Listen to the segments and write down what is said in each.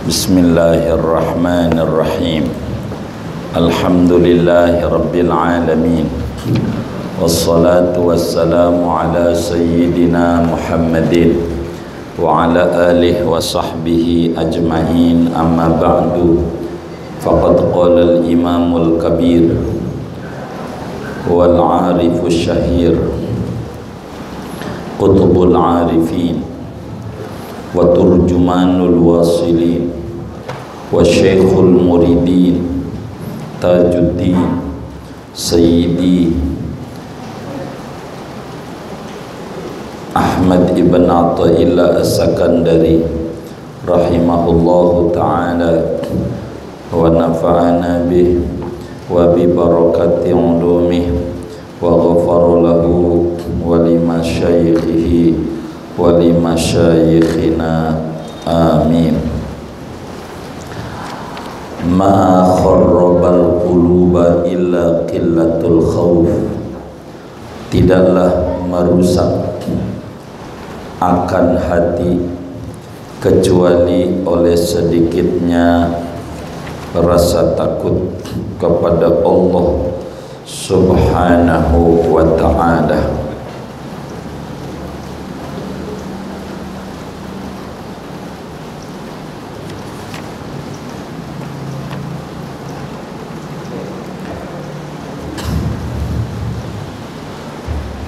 Bismillahirrahmanirrahim. Alhamdulillahi rabbil alamin. Wassalatu wassalamu ala sayyidina Muhammadin wa ala alihi wa sahbihi ajma'in, amma ba'du. Faqad qala al-imamul kabir wal 'arifus syahir qutbul 'arifin wa turjumanul wasilin wa syekhul muridin Tajuddin Sayyidi Ahmad ibn Athaillah As-Sakandari rahimahullahu ta'ala wa nafa'ana bih wa bi barakati ulumih wa ghafara lahu wa lima syaikhihi wa lima syaikhina, amin. Ma kharrabal quluba illa qillatul khawf. Tidaklah merusak akan hati kecuali oleh sedikitnya rasa takut kepada Allah Subhanahu wa ta'ala.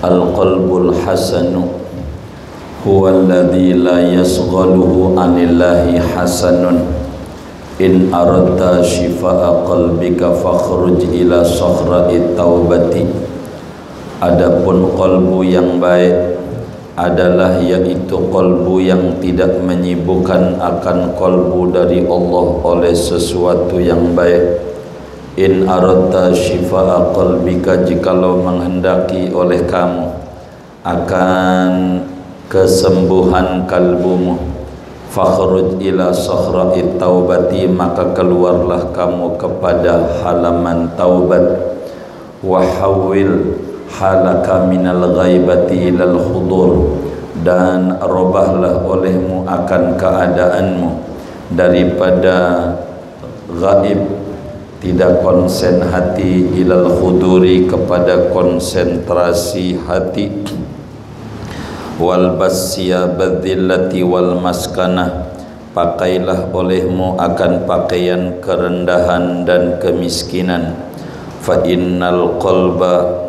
Al-qalbul hasanu huwa alladhi la yasghaluhu anillahi hasanun. In aradta shifa'a qalbika fakhruj ila sakhra'i taubati. Adapun qalbu yang baik adalah yaitu qalbu yang tidak menyibukkan akan qalbu dari Allah oleh sesuatu yang baik. In aradta shifa'a qalbika, jikalau menghendaki oleh kamu akan kesembuhan kalbumu, fakhruj ila sakhra'i taubati, maka keluarlah kamu kepada halaman taubat. Wa hawil halaka minal ghaibati ilal hudur, dan robahlah olehmu akan keadaanmu daripada ghaib, tidak konsen hati, ilal khuduri, kepada konsentrasi hati. Wal basyabadzillati wal maskanah, pakailah olehmu akan pakaian kerendahan dan kemiskinan. Fa innal qalba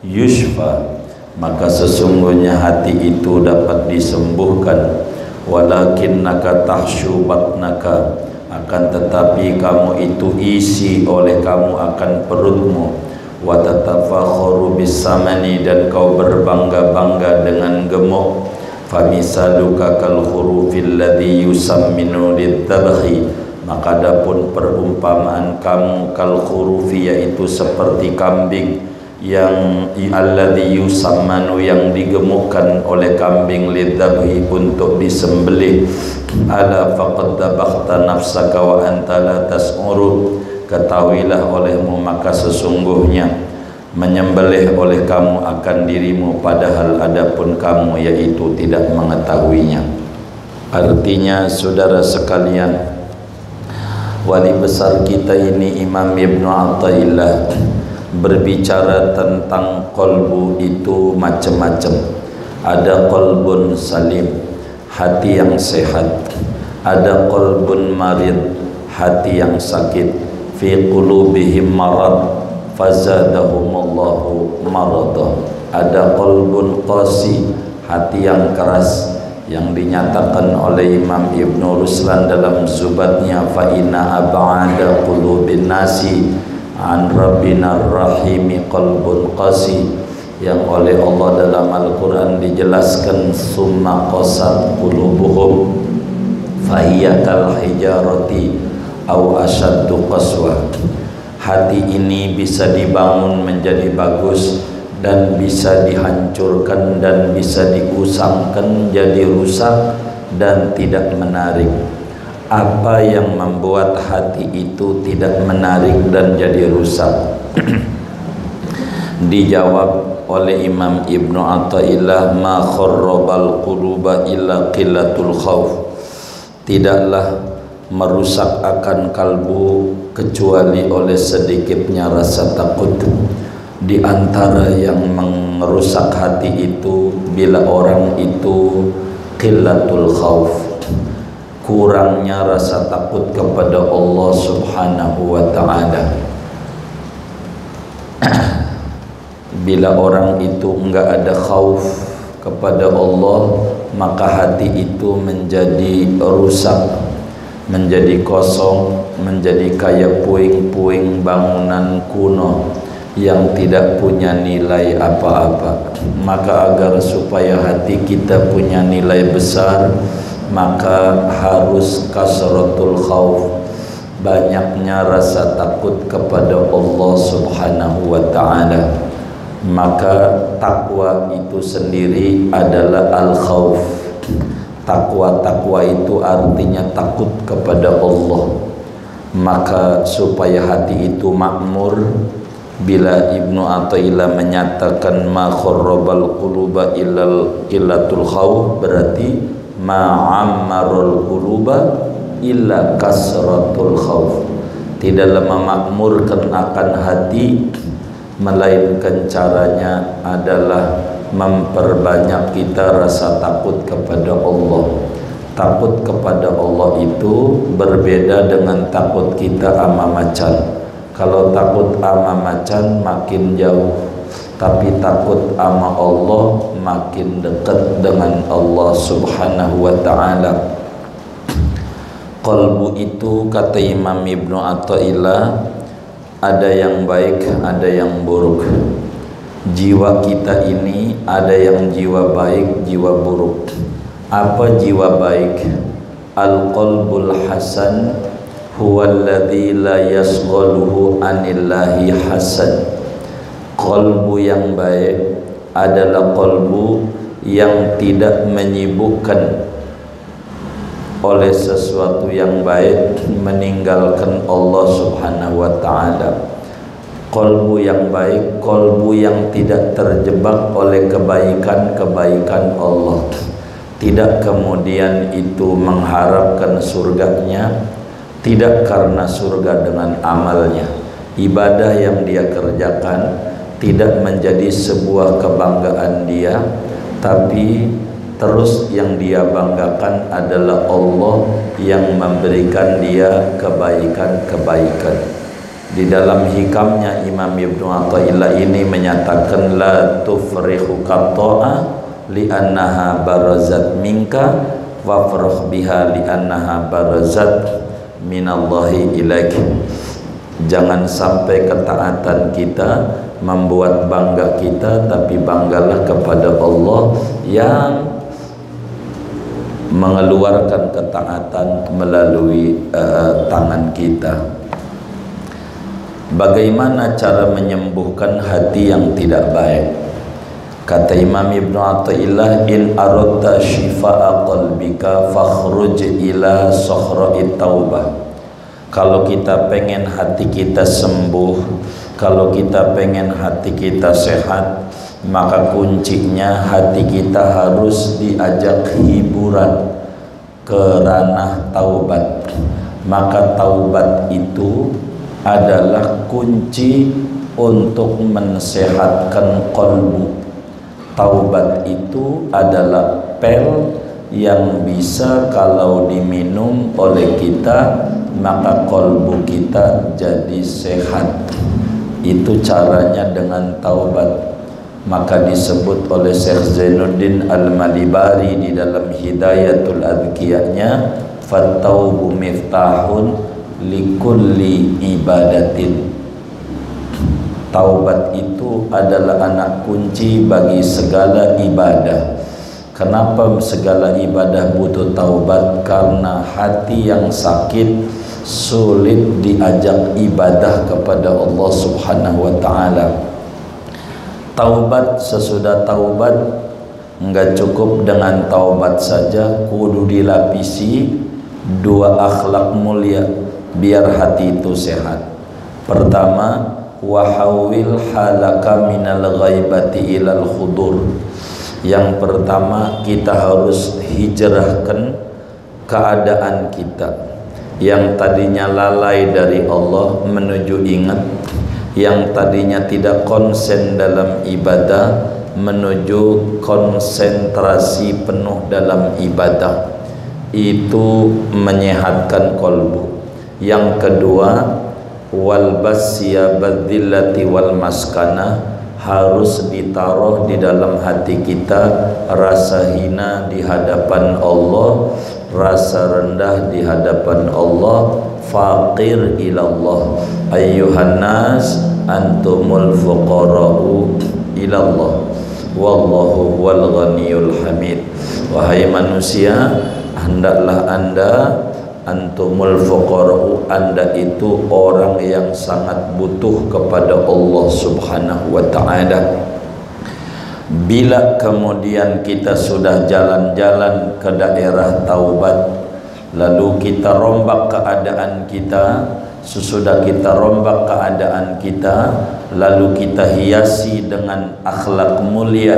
yushfa, maka sesungguhnya hati itu dapat disembuhkan. Walakinnaka tahsyu batnaka, akan tetapi kamu itu isi oleh kamu akan perutmu. Wa tatafakharu bisamani, dan kau berbangga-bangga dengan gemuk. Fa misaluka kal khurufil ladzi yusamminu lidzabhi, maka adapun perumpamaan kamu kal khurufi, yaitu seperti kambing yang alladzi yusammanu, yang digemukkan oleh kambing, lidzabhi, untuk disembelih. Ala faqad dabaghta nafsaka wa anta la tas'uru, ketahuilah olehmu maka sesungguhnya menyembelih oleh kamu akan dirimu, padahal adapun kamu yaitu tidak mengetahuinya. Artinya, saudara sekalian, wali besar kita ini Imam Ibn Athaillah berbicara tentang qalbu itu macam-macam. Ada qalbun salim, hati yang sehat. Ada qalbun marid, hati yang sakit. Fi qulubihim marad fazadahumullahu marada. Ada qalbun qasi, hati yang keras, yang dinyatakan oleh Imam Ibn Ruslan dalam Zubatnya, fa inna ab'ada qulubin nasi an rabbina rahimi qalbun qasi, yang oleh Allah dalam Al-Quran dijelaskan summa qasat qulubuhum fahiya kal hijarati aw asyaddu qaswa. Hati ini bisa dibangun menjadi bagus dan bisa dihancurkan dan bisa diusangkan jadi rusak dan tidak menarik. Apa yang membuat hati itu tidak menarik dan jadi rusak? Dijawab oleh Imam Ibn Athaillah, ma kharrabal quluba illa qillatul khauf. Tidaklah merusak akan kalbu kecuali oleh sedikitnya rasa takut. Di antara yang merusak hati itu bila orang itu qillatul khauf, kurangnya rasa takut kepada Allah Subhanahu wa ta'ala. Bila orang itu enggak ada khauf kepada Allah, maka hati itu menjadi rusak, menjadi kosong, menjadi kayak puing-puing bangunan kuno yang tidak punya nilai apa-apa. Maka agar supaya hati kita punya nilai besar, maka harus kasratul khauf, banyaknya rasa takut kepada Allah Subhanahu wa ta'ala. Maka takwa itu sendiri adalah al-khauf. Takwa itu artinya takut kepada Allah. Maka supaya hati itu makmur, bila Ibnu Athaillah menyatakan ma kharrabal quluba illatul khauf, berarti ma ammarul quluba illa kasratul khauf. Tidaklah memakmurkan akan hati, melainkan caranya adalah memperbanyak kita rasa takut kepada Allah. Takut kepada Allah itu berbeda dengan takut kita ama macan. Kalau takut ama macan makin jauh, tapi takut ama Allah makin dekat dengan Allah Subhanahu wa ta'ala. Qalbu itu, kata Imam Ibnu Athaillah, ada yang baik, ada yang buruk. Jiwa kita ini ada yang jiwa baik, jiwa buruk. Apa jiwa baik? Al-qalbul hasan huwallazi la yasghaluhu anillahi hasan. Qalbu yang baik adalah qalbu yang tidak menyibukkan oleh sesuatu yang baik, meninggalkan Allah Subhanahu wa ta'ala. Qalbu yang baik, qalbu yang tidak terjebak oleh kebaikan-kebaikan Allah, tidak kemudian itu mengharapkan surganya, tidak karena surga dengan amalnya. Ibadah yang dia kerjakan tidak menjadi sebuah kebanggaan dia, tapi terus yang dia banggakan adalah Allah yang memberikan dia kebaikan-kebaikan. Di dalam hikamnya Imam Ibnu Athaillah ini menyatakan la tufrihu qatta'a li'annaha barazat minka wafrah biha li'annaha barazat minallahi ilaik. Jangan sampai ketaatan kita membuat bangga kita, tapi banggalah kepada Allah yang mengeluarkan ketaatan melalui tangan kita. Bagaimana cara menyembuhkan hati yang tidak baik? Kata Imam Ibnu Athaillah, in aradta shifa'a qalbika fakhruj ila sahra'it taubah. Kalau kita pengen hati kita sembuh, kalau kita pengen hati kita sehat, maka kuncinya hati kita harus diajak hiburan ke ranah taubat. Maka taubat itu adalah kunci untuk mensehatkan qalbu. Taubat itu adalah pil yang bisa kalau diminum oleh kita, maka qalbu kita jadi sehat. Itu caranya dengan taubat. Maka disebut oleh Syekh Zainuddin Al-Malibari di dalam Hidayatul Adhkiyahnya, fattaubu miftahun likulli ibadatin. Taubat itu adalah anak kunci bagi segala ibadah. Kenapa segala ibadah butuh taubat? Karena hati yang sakit sulit diajak ibadah kepada Allah Subhanahu wa ta'ala. Taubat, sesudah taubat enggak cukup dengan taubat saja, kudu dilapisi dua akhlak mulia biar hati itu sehat. Pertama, wahawil halaka minal ghaibati ilal khudur. Yang pertama, kita harus hijrahkan keadaan kita. yang tadinya lalai dari Allah menuju ingat, yang tadinya tidak konsen dalam ibadah menuju konsentrasi penuh dalam ibadah. Itu menyehatkan kolbu. Yang kedua, wal basyabadzillati wal maskana, harus ditaruh di dalam hati kita rasa hina di hadapan Allah, rasa rendah di hadapan Allah, faqir ilallah. Ayyuhan nas antumul fuqara'u ilallah wallahu wal ghaniyul hamid. Wahai manusia, hendaklah anda, antumul fuqara'u, anda itu orang yang sangat butuh kepada Allah subhanahu wa ta'ala. Bila kemudian kita sudah jalan-jalan ke daerah taubat, lalu kita rombak keadaan kita, sesudah kita rombak keadaan kita, lalu kita hiasi dengan akhlak mulia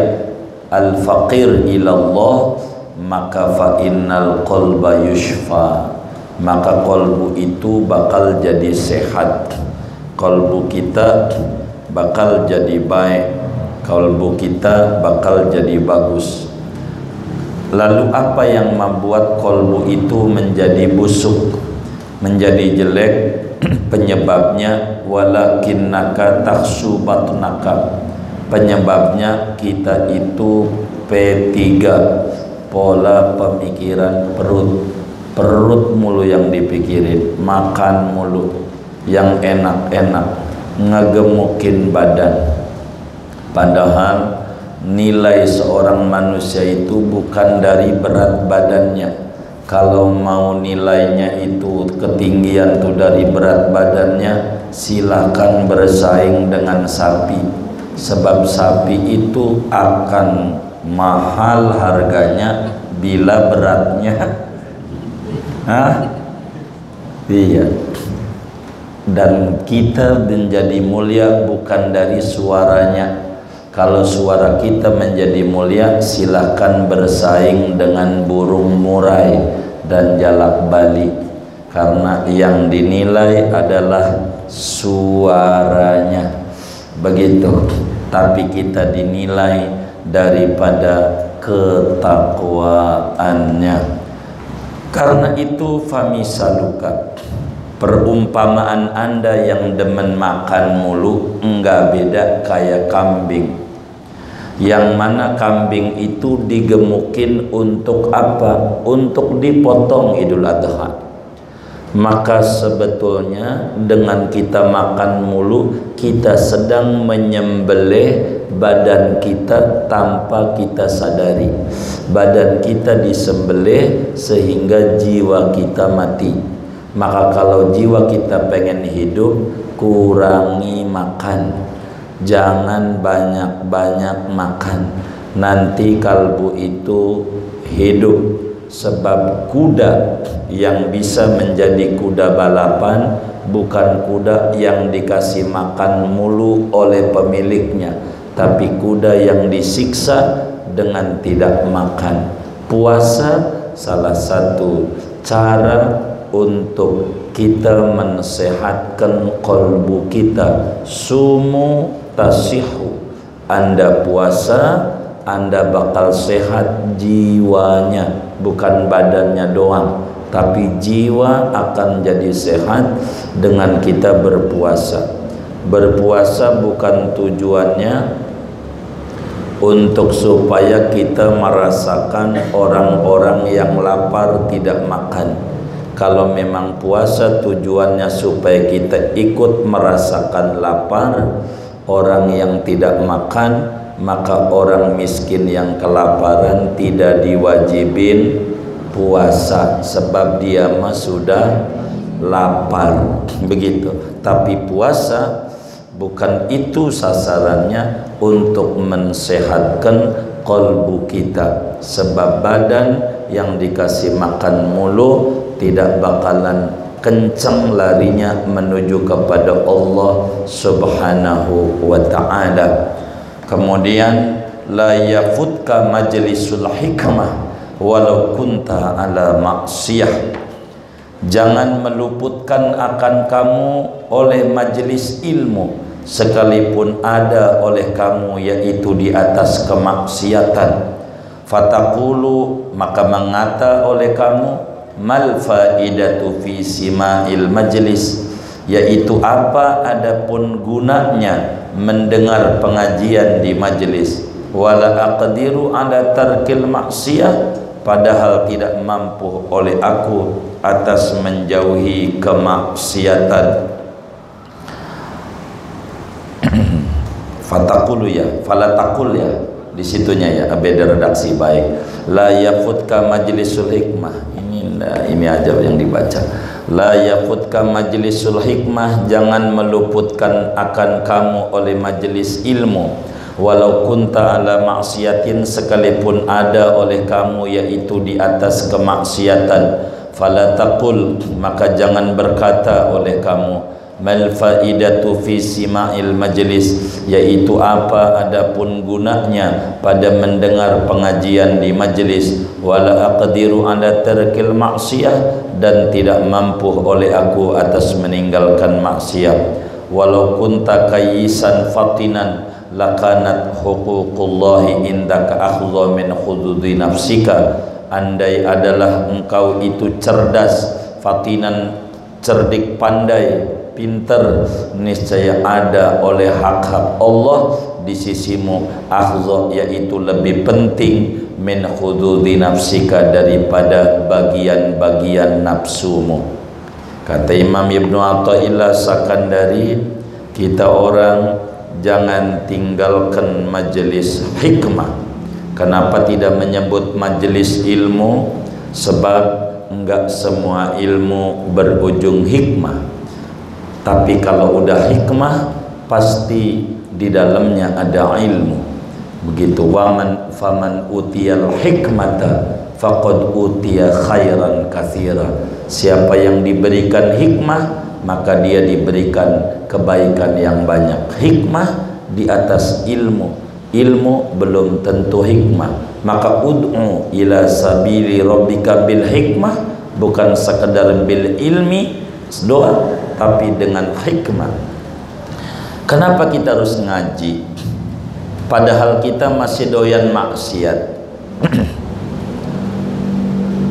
al-faqir ilallah, maka fa innal qalba yushfa, maka kolbu itu bakal jadi sehat, kolbu kita bakal jadi baik, kolbu kita bakal jadi bagus. Lalu apa yang membuat kolbu itu menjadi busuk, menjadi jelek? Penyebabnya walakinnaka takhsu batnaka, penyebabnya kita itu P3, pola pemikiran perut mulu yang dipikirin, makan mulu yang enak-enak, ngegemukin badan. Padahal nilai seorang manusia itu bukan dari berat badannya. Kalau mau nilainya itu ketinggian tuh dari berat badannya, silakan bersaing dengan sapi. Sebab sapi itu akan mahal harganya bila beratnya iya. Dan kita menjadi mulia bukan dari suaranya. Kalau suara kita menjadi mulia, silahkan bersaing dengan burung murai dan jalak bali, karena yang dinilai adalah suaranya, begitu. Tapi kita dinilai daripada ketakwaannya. Karena itu famisaluka, perumpamaan anda yang demen makan mulu enggak beda kayak kambing. Yang mana kambing itu digemukin untuk apa? Untuk dipotong Idul Adha. Maka sebetulnya dengan kita makan mulu, kita sedang menyembelih badan kita tanpa kita sadari. Badan kita disembelih sehingga jiwa kita mati. Maka kalau jiwa kita pengen hidup, kurangi makan, jangan banyak-banyak makan. Nanti kalbu itu hidup. Sebab kuda yang bisa menjadi kuda balapan bukan kuda yang dikasih makan mulu oleh pemiliknya, tapi kuda yang disiksa dengan tidak makan. Puasa salah satu cara untuk kita mensehatkan kolbu kita. Sumu tasihu, anda puasa, anda bakal sehat jiwanya, bukan badannya doang, tapi jiwa akan jadi sehat dengan kita berpuasa. Berpuasa bukan tujuannya untuk supaya kita merasakan orang-orang yang lapar tidak makan. Kalau memang puasa tujuannya supaya kita ikut merasakan lapar orang yang tidak makan, maka orang miskin yang kelaparan tidak diwajibin puasa, sebab dia mah sudah lapar, begitu. Tapi puasa bukan itu sasarannya, untuk mensehatkan kolbu kita. Sebab badan yang dikasih makan mulu tidak bakalan kencang larinya menuju kepada Allah subhanahu wa ta'ala. Kemudian la yafutka majlisul hikmah walau kunta ala maksiyah, Jangan meluputkan akan kamu oleh majelis ilmu sekalipun ada oleh kamu, yaitu di atas kemaksiatan. Fataqulu, maka mengata oleh kamu, mal faidatu fi sima'il majlis, yaitu apa adapun gunanya mendengar pengajian di majelis. Wala aqdiru ala tarkil maksiyah, padahal tidak mampu oleh aku atas menjauhi kemaksiatan. Fatakulu ya, falatakul ya, di situnya ya, beda redaksi baik. La yafutka majlisul hikmah. Ini aja yang dibaca. La yafutka majlisul hikmah, jangan meluputkan akan kamu oleh majelis ilmu. Walau kunta ala maksiatin, sekalipun ada oleh kamu yaitu di atas kemaksiatan. Fala taqul, maka jangan berkata oleh kamu, mal faidatu fi sima'il majlis, yaitu apa adapun gunanya pada mendengar pengajian di majlis. Wala aqdiru ala tarkil maksiyah, dan tidak mampu oleh aku atas meninggalkan maksiat. Walau kunta kayyisan fatinan, lakanat huququllahi indaka akhdha min hududi nafsika. Andai adalah engkau itu cerdas, fatinan, cerdik, pandai, pinter, niscaya ada oleh hak-hak Allah di sisimu, akhdha, yaitu lebih penting, min hududi nafsika, daripada bagian-bagian nafsumu. Kata Imam Ibnu Athaillah Sakandari, kita orang jangan tinggalkan majelis hikmah. Kenapa tidak menyebut majelis ilmu? Sebab enggak semua ilmu berujung hikmah. Tapi kalau udah hikmah, pasti di dalamnya ada ilmu. Begitu, waman faman utiyal hikmata faqad utiya khairan katsira. Siapa yang diberikan hikmah, maka dia diberikan kebaikan yang banyak. Hikmah di atas ilmu, ilmu belum tentu hikmah. Maka ud'u ila sabili rabbika bil hikmah, bukan sekedar bil ilmi doa, tapi dengan hikmah. Kenapa kita harus ngaji padahal kita masih doyan maksiat?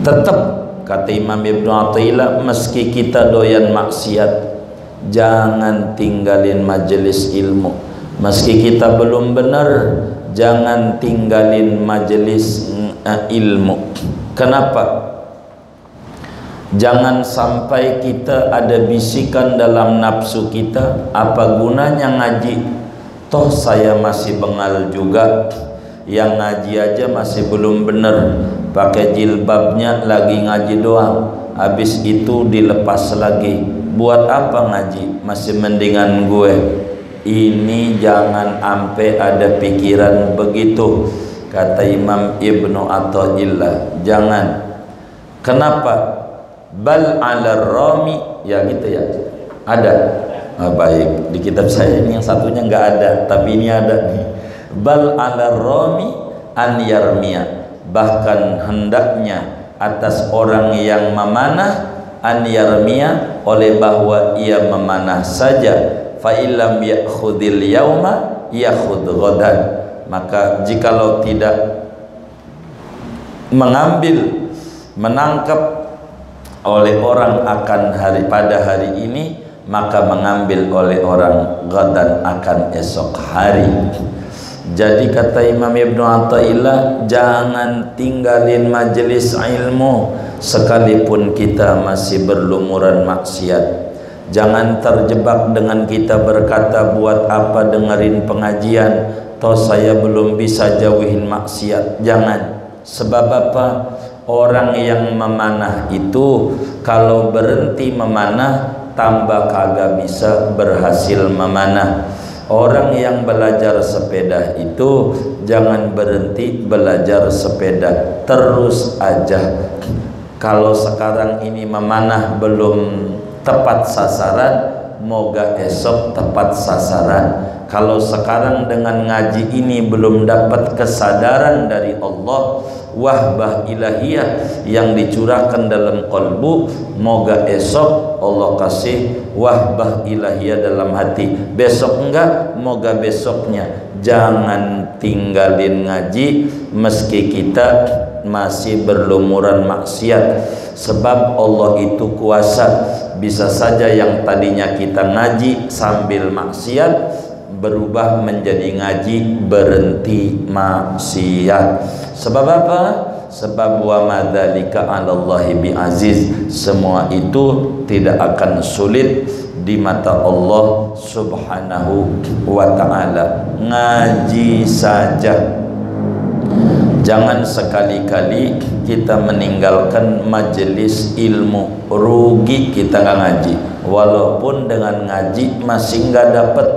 Tetap kata Imam Ibnu Athaillah, meski kita doyan maksiat, jangan tinggalin majelis ilmu. Meski kita belum benar, jangan tinggalin majelis ilmu. Kenapa? Jangan sampai kita ada bisikan dalam nafsu kita, apa gunanya ngaji? Toh saya masih bengal juga, yang ngaji aja masih belum benar, pakai jilbabnya lagi ngaji doang, habis itu dilepas lagi. Buat apa ngaji? Masih mendingan gue. Ini jangan sampai ada pikiran begitu, kata Imam Ibnu Athaillah. Jangan. Kenapa? Bal ala rami, ya gitu ya. Ada. Baik, di kitab saya ini yang satunya nggak ada, tapi ini ada nih. Bal ala rami an yarmiya, bahkan hendaknya atas orang yang memanah, an yarmiya, oleh bahwa ia memanah saja. Fa illam ya'khudil yauma ya'khud ghadan, maka jikalau tidak menangkap oleh orang akan pada hari ini, maka mengambil oleh orang ghadan akan esok hari. Jadi kata Imam Ibnu Athaillah, jangan tinggalin majelis ilmu sekalipun kita masih berlumuran maksiat. Jangan terjebak dengan kita berkata, buat apa dengerin pengajian, toh saya belum bisa jauhin maksiat. Jangan. Sebab apa? Orang yang memanah itu kalau berhenti memanah, tambah kagak bisa berhasil memanah. Orang yang belajar sepeda itu jangan berhenti belajar sepeda, terus aja. Kalau sekarang ini memanah belum tepat sasaran, moga esok tepat sasaran. Kalau sekarang dengan ngaji ini belum dapat kesadaran dari Allah, wahbah ilahiyah yang dicurahkan dalam qalbu, moga esok Allah kasih wahbah ilahiyah dalam hati. Besok enggak, moga besoknya. Jangan tinggalin ngaji meski kita masih berlumuran maksiat, sebab Allah itu kuasa. Bisa saja yang tadinya kita ngaji sambil maksiat berubah menjadi ngaji berhenti maksiat. Sebab apa? Sebab wa madzalika 'alallahi bi'aziz. Semua itu tidak akan sulit di mata Allah Subhanahu wa ta'ala. Ngaji saja. Jangan sekali-kali kita meninggalkan majelis ilmu. Rugi kita nggak ngaji. Walaupun dengan ngaji masih nggak dapat,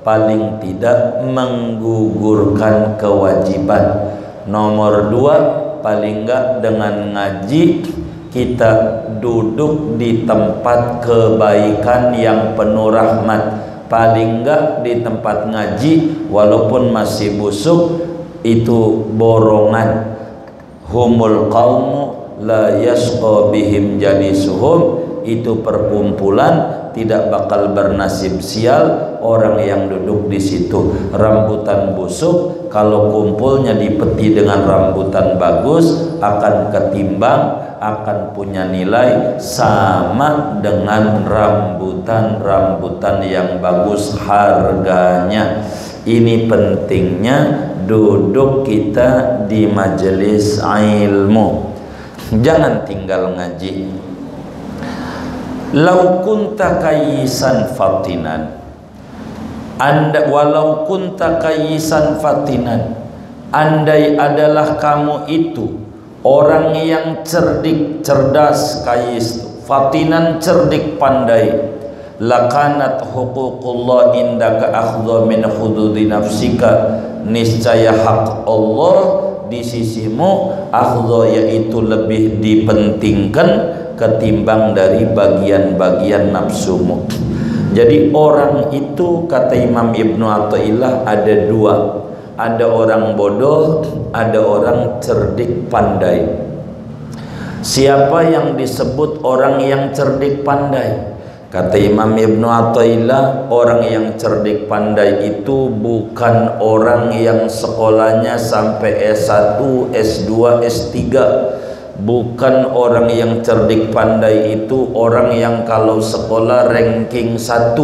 paling tidak menggugurkan kewajiban. Nomor 2, paling enggak dengan ngaji kita duduk di tempat kebaikan yang penuh rahmat. Paling enggak di tempat ngaji walaupun masih busuk, itu borongan. Humul qaumu la yasqa bihim jalisuhum, itu perkumpulan tidak bakal bernasib sial orang yang duduk di situ. Rambutan busuk kalau kumpulnya dipeti dengan rambutan bagus akan ketimbang, akan punya nilai sama dengan rambutan-rambutan yang bagus harganya. Ini pentingnya duduk kita di majelis ilmu. Jangan tinggal ngaji. Lau kunta kayisan fatinan, anda walau kunta kayisan fatinan, andai adalah kamu itu orang yang cerdik, cerdas, kayis, fatinan, cerdik, pandai, lakanat huququllah indaka akhdha min hududi nafsika, niscaya hak Allah di sisimu akhdha, yaitu lebih dipentingkan ketimbang dari bagian-bagian nafsumu. Jadi orang itu, kata Imam Ibnu Athaillah, ada dua. Ada orang bodoh, ada orang cerdik pandai. Siapa yang disebut orang yang cerdik pandai? Kata Imam Ibnu Athaillah, orang yang cerdik pandai itu bukan orang yang sekolahnya sampai S1, S2, S3. Bukan orang yang cerdik pandai itu orang yang kalau sekolah ranking 1.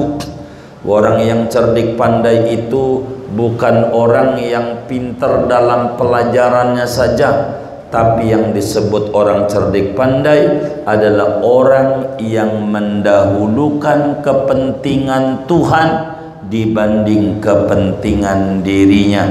Orang yang cerdik pandai itu bukan orang yang pintar dalam pelajarannya saja, tapi yang disebut orang cerdik pandai adalah orang yang mendahulukan kepentingan Tuhan dibanding kepentingan dirinya.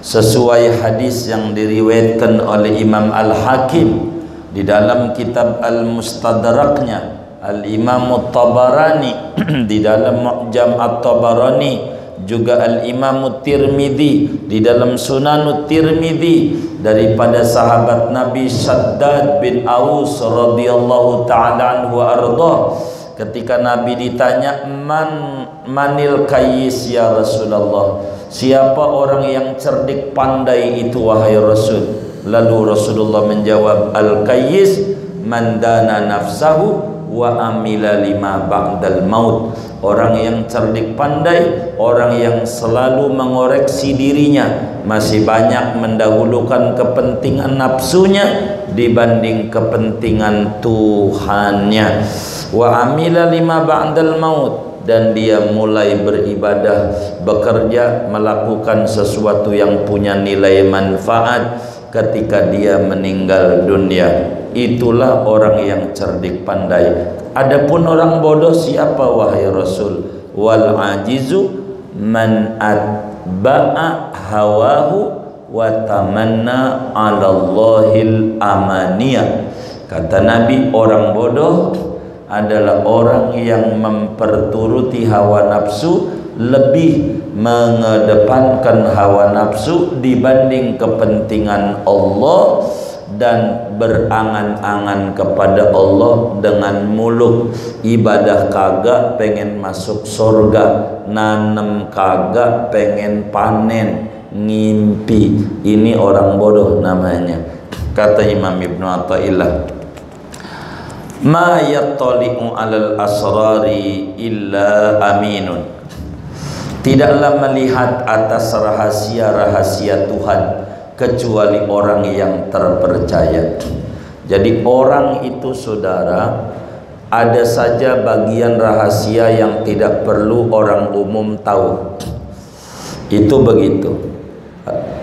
Sesuai hadis yang diriwayatkan oleh Imam Al-Hakim di dalam kitab Al-Mustadraknya, Al-Imam At-Tabarani di dalam Mu'jam At-Tabarani, juga Al-Imam Tirmidzi di dalam Sunan Tirmidzi, daripada sahabat Nabi Shaddad bin Aus radhiyallahu ta'ala anhu wa ardhah, ketika Nabi ditanya manil kayyis ya Rasulullah, siapa orang yang cerdik pandai itu wahai Rasul? Lalu Rasulullah menjawab, al-kayyis man dana nafsahu wa amila lima ba'dal maut. Orang yang cerdik pandai, orang yang selalu mengoreksi dirinya, masih banyak mendahulukan kepentingan nafsunya dibanding kepentingan Tuhannya. Wa amila lima ba'dal maut, dan dia mulai beribadah, bekerja, melakukan sesuatu yang punya nilai manfaat ketika dia meninggal dunia. Itulah orang yang cerdik pandai. Adapun orang bodoh siapa wahai Rasul? Wal ajizu man atba'a hawahu wa tamanna 'ala Allahil amaniyah. Kata Nabi, orang bodoh adalah orang yang memperturuti hawa nafsu, lebih mengedepankan hawa nafsu dibanding kepentingan Allah, dan berangan-angan kepada Allah dengan mulut. Ibadah kagak pengen masuk surga, nanem kagak pengen panen, ngimpi. Ini orang bodoh namanya. Kata Imam Ibnu Athaillah, ma yattali'u 'alal asrari illa aminun. Tidaklah melihat atas rahasia-rahasia Tuhan kecuali orang yang terpercaya. Jadi orang itu saudara, ada saja bagian rahasia yang tidak perlu orang umum tahu. Itu begitu.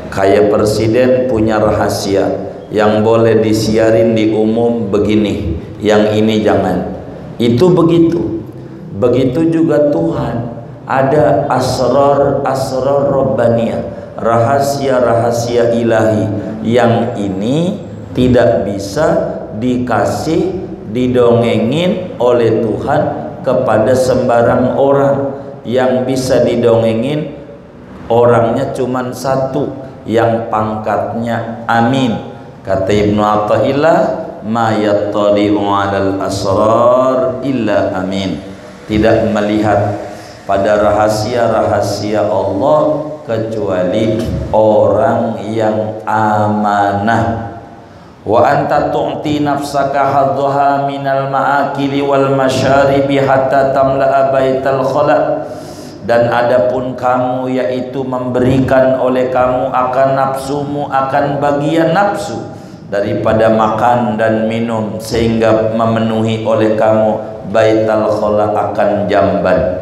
Kayak presiden punya rahasia yang boleh disiarin di umum begini, yang ini jangan. Itu begitu. Begitu juga Tuhan. Ada asrar rabbaniyah, rahasia-rahasia ilahi yang ini tidak bisa dikasih, didongengin oleh Tuhan kepada sembarang orang. Yang bisa didongengin orangnya cuma satu, yang pangkatnya amin. Kata Ibnu Athaillah, ma yattali'u 'alal asrar illa amin. Tidak melihat pada rahasia-rahasia Allah kecuali orang yang amanah. Wa anta tu'ti nafsaka hadzaha minal ma'akili wal masyaribi hatta tamla'a baital khala. Dan adapun kamu, yaitu memberikan oleh kamu akan nafsumu, akan bagian nafsu daripada makan dan minum, sehingga memenuhi oleh kamu baital khala, akan jamban.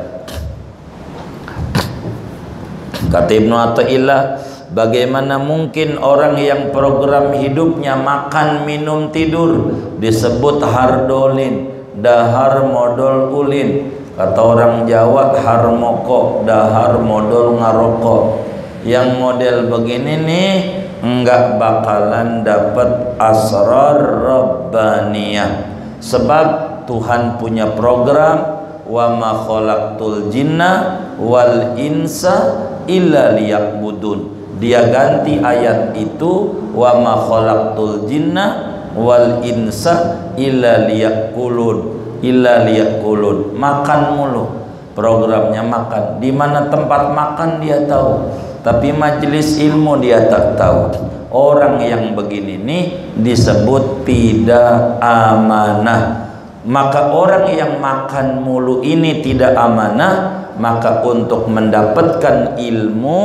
Kata Ibnu Athaillah, bagaimana mungkin orang yang program hidupnya makan, minum, tidur disebut hardolin, dahar modal ulin. Kata orang Jawa, harmoko, dahar modal ngaroko. Yang model begini nih enggak bakalan dapat asrar rabbaniyah. Sebab Tuhan punya program, wa ma khalaqtul jinna wal insa illa liya'budun. Dia ganti ayat itu, wa ma khalaqtul jinna wal insa illa liya'kulun. Illa liya'kulun, makan mulu. Programnya makan. Di mana tempat makan dia tahu, tapi majelis ilmu dia tak tahu. Orang yang begini nih disebut tidak amanah. Maka orang yang makan mulu ini tidak amanah, maka untuk mendapatkan ilmu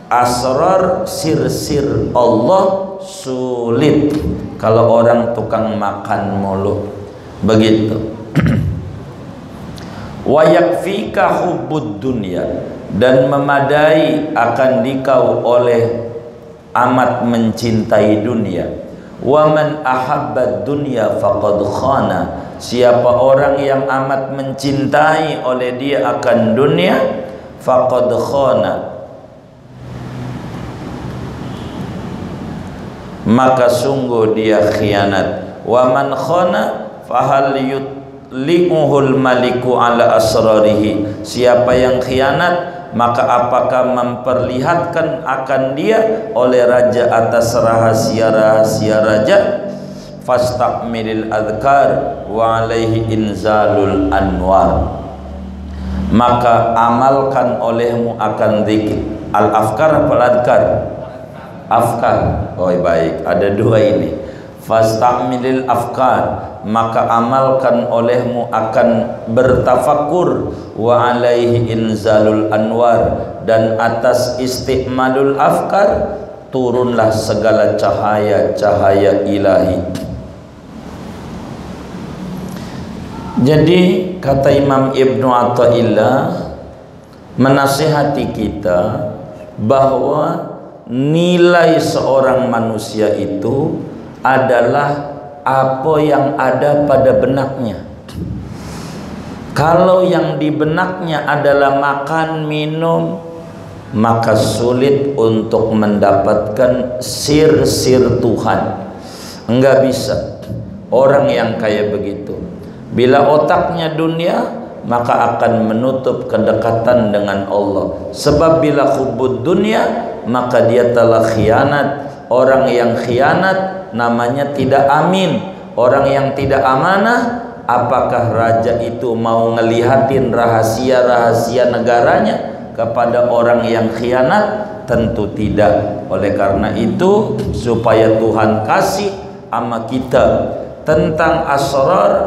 asrar sir-sir Allah sulit kalau orang tukang makan mulu. Begitu. Wa yakfika hubbud dunya, dan memadai akan dikau oleh amat mencintai dunia. Wa man ahabbad dunya faqad khana, siapa orang yang amat mencintai oleh dia akan dunia, faqad khana, maka sungguh dia khianat. Wa man khana fahal yutlimuhul maliku ala asrarihi, siapa yang khianat maka apakah memperlihatkan akan dia oleh raja atas rahasia-rahasia raja. Fastakmilil adhkar wa alaihi inzalul anwar, maka amalkan olehmu akan zikir. Al afkar apa adhkar? Afkar. Oh baik, ada dua ini. Fastakmilil afkar, maka amalkan olehmu akan bertafakur. Wa alaihi inzalul anwar, dan atas istikmalul afkar turunlah segala cahaya-cahaya ilahi. Jadi kata Imam Ibnu Athaillah menasihati kita bahwa nilai seorang manusia itu adalah apa yang ada pada benaknya. Kalau yang di benaknya adalah makan, minum, maka sulit untuk mendapatkan sir-sir Tuhan. Enggak bisa orang yang kayak begitu. Bila otaknya dunia, maka akan menutup kedekatan dengan Allah. Sebab bila hubbud dunia, maka dia telah khianat Orang yang khianat namanya tidak amin. Orang yang tidak amanah, apakah raja itu mau ngelihatin rahasia-rahasia negaranya kepada orang yang khianat? Tentu tidak. Oleh karena itu, supaya Tuhan kasih sama kita tentang asrar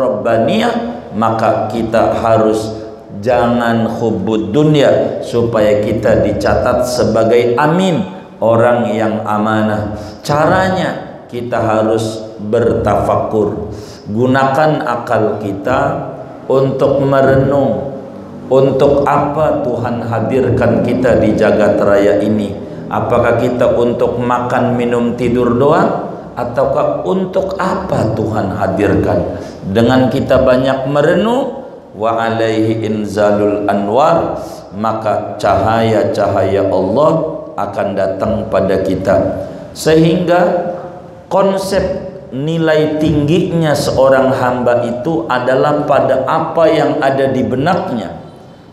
rabbaniyah, maka kita harus jangan hubbud dunya, supaya kita dicatat sebagai amin, orang yang amanah. Caranya kita harus bertafakur, gunakan akal kita untuk merenung, untuk apa Tuhan hadirkan kita di jagat raya ini. Apakah kita untuk makan, minum, tidur doang, ataukah untuk apa Tuhan hadirkan? Dengan kita banyak merenung, wa alaihi inzalul anwar, maka cahaya-cahaya Allah akan datang pada kita. Sehingga konsep nilai tingginya seorang hamba itu adalah pada apa yang ada di benaknya.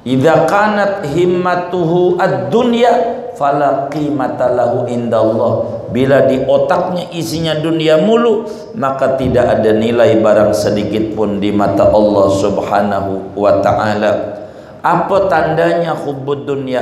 Idza kanat himmatuhu ad-dunya fala qimata lahu indallah. Bila di otaknya isinya dunia mulu, maka tidak ada nilai barang sedikit pun di mata Allah Subhanahu wa ta'ala. Apa tandanya hubbud dunya?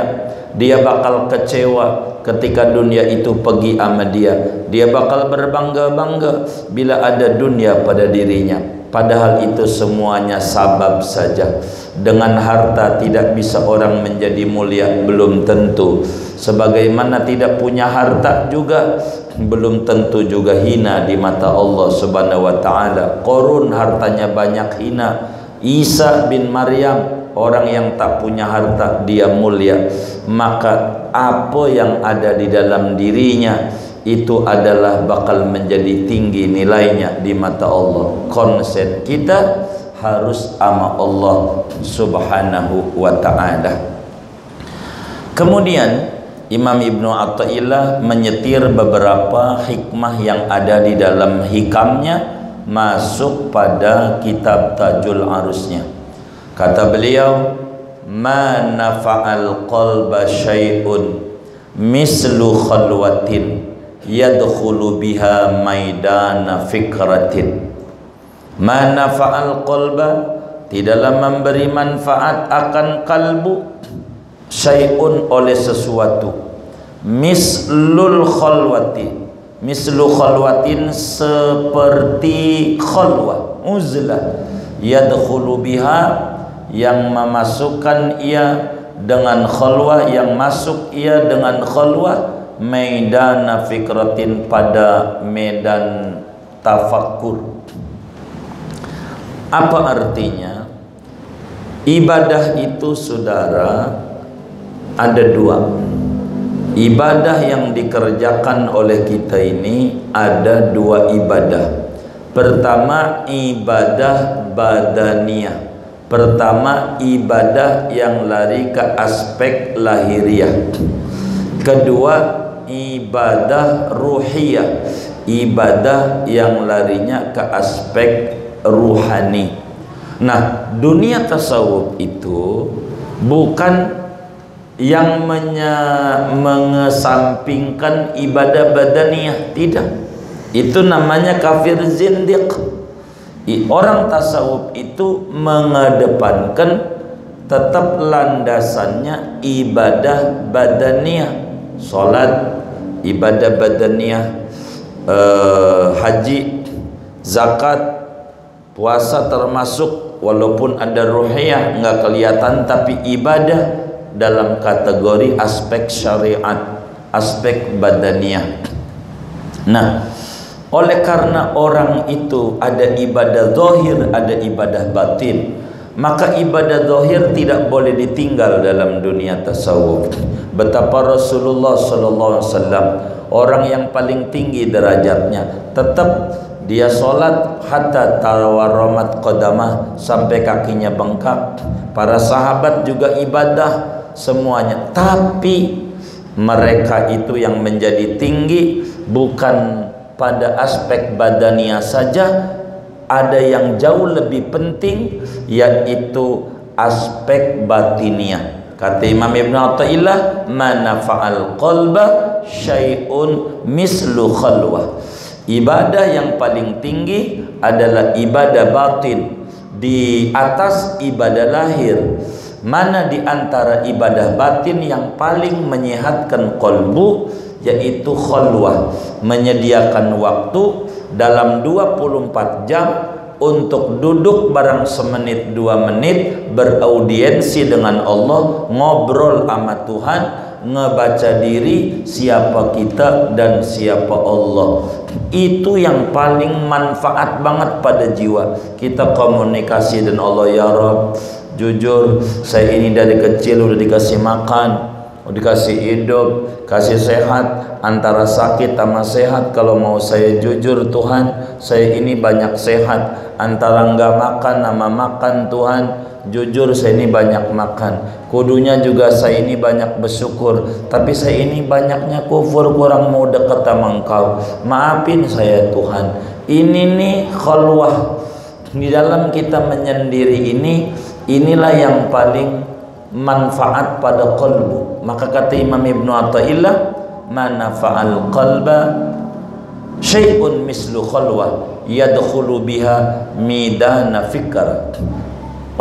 Dia bakal kecewa ketika dunia itu pergi sama dia. Dia bakal berbangga-bangga bila ada dunia pada dirinya. Padahal itu semuanya sabab saja. Dengan harta tidak bisa orang menjadi mulia, belum tentu. Sebagaimana tidak punya harta juga belum tentu juga hina di mata Allah Subhanahu wa ta'ala. Qarun hartanya banyak, hina. Isa bin Maryam, orang yang tak punya harta, dia mulia. Maka apa yang ada di dalam dirinya itu adalah bakal menjadi tinggi nilainya di mata Allah. Konsen kita harus sama Allah Subhanahu wa ta'ala. Kemudian Imam Ibnu Athaillah menyetir beberapa hikmah yang ada di dalam hikamnya masuk pada kitab Tajul Arusnya. Kata beliau, ma nafa'al qalba syai'un mislu khalwatin yadkhulu biha maidana fikratin. Ma nafa'al qalba, tidaklah memberi manfaat akan kalbu syai'un oleh sesuatu, mislul khalwati, mislu khalwatin seperti khalwah, uzlah, yadkhulu biha yang memasukkan ia dengan khalwah, yang masuk ia dengan khalwah, maidana fikratin pada medan tafakkur. Apa artinya? Ibadah itu saudara ada dua. Ibadah yang dikerjakan oleh kita ini ada dua ibadah. Pertama ibadah badaniyah. Pertama ibadah yang lari ke aspek lahiriah. Kedua ibadah ruhiyah, ibadah yang larinya ke aspek ruhani. Nah, dunia tasawuf itu bukan yang mengesampingkan ibadah badaniyah, tidak. Itu namanya kafir zindiq. Orang tasawuf itu mengedepankan tetap landasannya ibadah badaniyah, salat, ibadah badaniyah, haji, zakat, puasa termasuk, walaupun ada ruhiyah enggak kelihatan, tapi ibadah dalam kategori aspek syariat, aspek badaniyah. Nah, oleh karena orang itu ada ibadah zahir, ada ibadah batin, maka ibadah zahir tidak boleh ditinggal dalam dunia tasawuf. Betapa Rasulullah sallallahu alaihi wasallam, orang yang paling tinggi derajatnya, tetap dia solat hatta tawarramat qadamah, sampai kakinya bengkak. Para sahabat juga ibadah semuanya, tapi mereka itu yang menjadi tinggi bukan pada aspek badaniyah saja, ada yang jauh lebih penting, yaitu aspek batiniyah. Kata Imam Ibn Athaillah, "Ma nafa'al qalba syai'un mislu khalwah." Ibadah yang paling tinggi adalah ibadah batin di atas ibadah lahir. Mana di antara ibadah batin yang paling menyehatkan qalbu? Yaitu khalwah, menyediakan waktu dalam 24 jam untuk duduk barang semenit 2 menit beraudiensi dengan Allah, ngobrol sama Tuhan, ngebaca diri siapa kita dan siapa Allah. Itu yang paling manfaat banget pada jiwa. Kita komunikasi dengan Allah, ya Rabb, jujur saya ini dari kecil udah dikasih makan, udah dikasih hidup, kasih sehat, antara sakit sama sehat. Kalau mau saya jujur Tuhan, saya ini banyak sehat. Antara enggak makan sama makan Tuhan, jujur saya ini banyak makan. Kudunya juga saya ini banyak bersyukur, tapi saya ini banyaknya kufur, kurang mau dekat sama Engkau. Maafin saya Tuhan. Ini nih khalwah. Di dalam kita menyendiri ini, inilah yang paling manfaat pada qalbu. Maka kata Imam Ibn Athaillah, "Ma nafa'al qalba syai'un mislu khalwah yadkhulu biha midana fikra."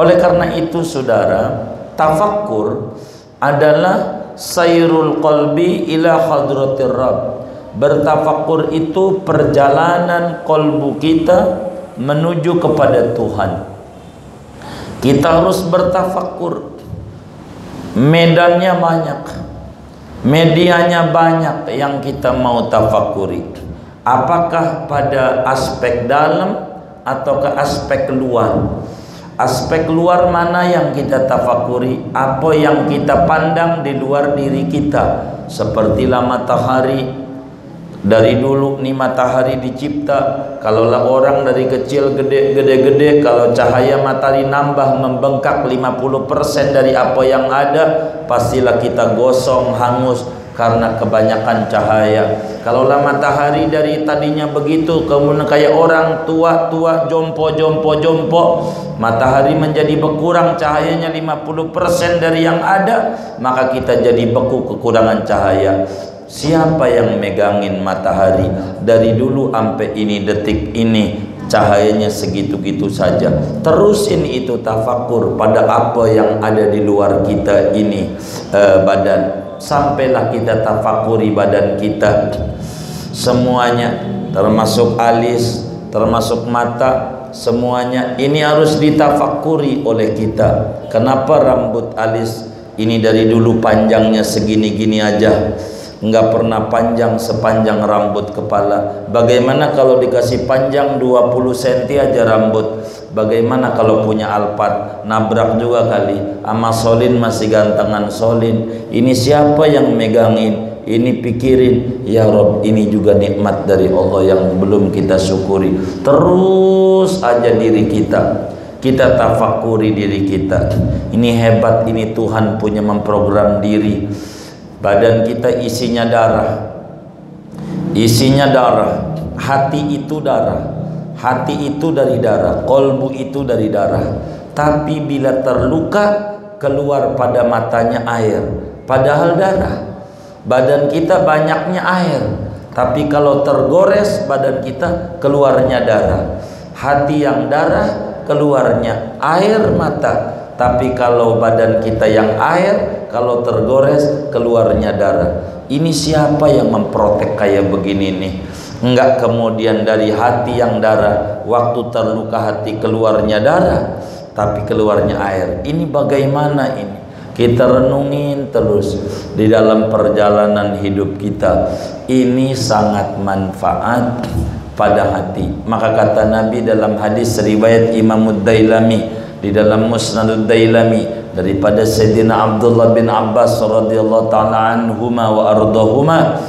Oleh karena itu saudara, tafakkur adalah sayrul qalbi ila hadratir Rabb. Bertafakkur itu perjalanan qalbu kita menuju kepada Tuhan. Kita harus bertafakkur. Medannya banyak, medianya banyak yang kita mau tafakuri. Apakah pada aspek dalam atau ke aspek luar? Aspek luar mana yang kita tafakuri? Apa yang kita pandang di luar diri kita? Sepertilah matahari. Dari dulu nih matahari dicipta, kalaulah orang dari kecil gede, kalau cahaya matahari nambah membengkak 50% dari apa yang ada, pastilah kita gosong, hangus karena kebanyakan cahaya. Kalaulah matahari dari tadinya begitu, kemudian kayak orang tua, jompo, matahari menjadi berkurang cahayanya 50% dari yang ada, maka kita jadi beku, kekurangan cahaya. Siapa yang megangin matahari dari dulu sampai ini detik ini, cahayanya segitu-gitu saja. Terusin itu tafakkur pada apa yang ada di luar kita ini, badan. Sampailah kita tafakuri badan kita semuanya, termasuk alis, termasuk mata, semuanya ini harus ditafakuri oleh kita. Kenapa rambut alis ini dari dulu panjangnya segini-gini aja, enggak pernah panjang sepanjang rambut kepala? Bagaimana kalau dikasih panjang 20 cm aja rambut? Bagaimana kalau punya Alphard? Nabrak juga kali. Ama Solin masih gantengan Solin. Ini siapa yang megangin? Ini pikirin, ya Rob, ini juga nikmat dari Allah yang belum kita syukuri. Terus aja diri kita, kita tafakuri diri kita. Ini hebat, ini Tuhan punya memprogram diri. Badan kita isinya darah, hati itu darah, hati itu dari darah, kolbu itu dari darah. Tapi bila terluka keluar pada matanya air, padahal darah. Badan kita banyaknya air, tapi kalau tergores badan kita keluarnya darah. Hati yang darah keluarnya air mata, tapi kalau badan kita yang air, kalau tergores keluarnya darah. Ini siapa yang memprotek kayak begini nih? Enggak kemudian dari hati yang darah, waktu terluka hati keluarnya darah, tapi keluarnya air. Ini bagaimana ini? Kita renungin terus di dalam perjalanan hidup kita. Ini sangat manfaat pada hati. Maka kata Nabi dalam hadis riwayat Imam Ad-Dailami di dalam Musnad Ad-Dailami daripada Sayyidina Abdullah bin Abbas radhiyallahu taala anhuma wa ardahuma,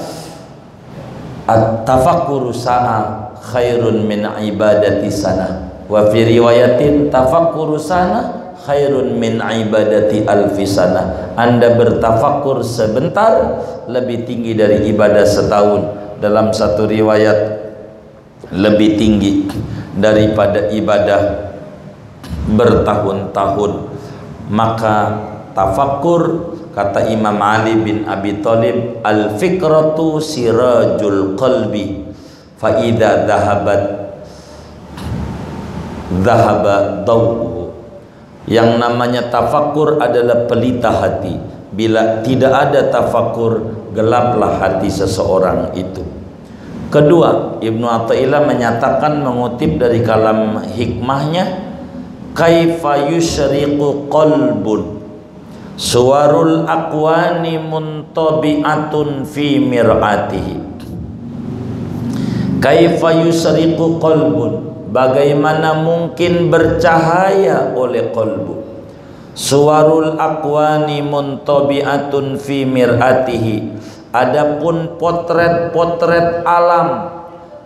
at-tafakkuru sa'a khairun min ibadati sana, wa fi riwayatin tafakkuru sana khairun min ibadati alfi sana. Anda bertafakkur sebentar lebih tinggi dari ibadah setahun. Dalam satu riwayat lebih tinggi daripada ibadah bertahun-tahun. Maka Tafakkur, kata Imam Ali bin Abi Thalib, al-fikratu sirajul qalbi fa idza dhahaba dawuhu. Yang namanya tafakkur adalah pelita hati. Bila tidak ada tafakkur, gelaplah hati seseorang itu. Kedua, Ibnu Athaillah menyatakan, mengutip dari kalam hikmahnya, kaifa yusyriqu qalbun suwarul aqwani muntabi'atun fi mir'atihi. Kaifa yusyriqu qalbun, bagaimana mungkin bercahaya oleh qalbu. Suwarul aqwani muntabi'atun fi mir'atihi, adapun potret-potret alam,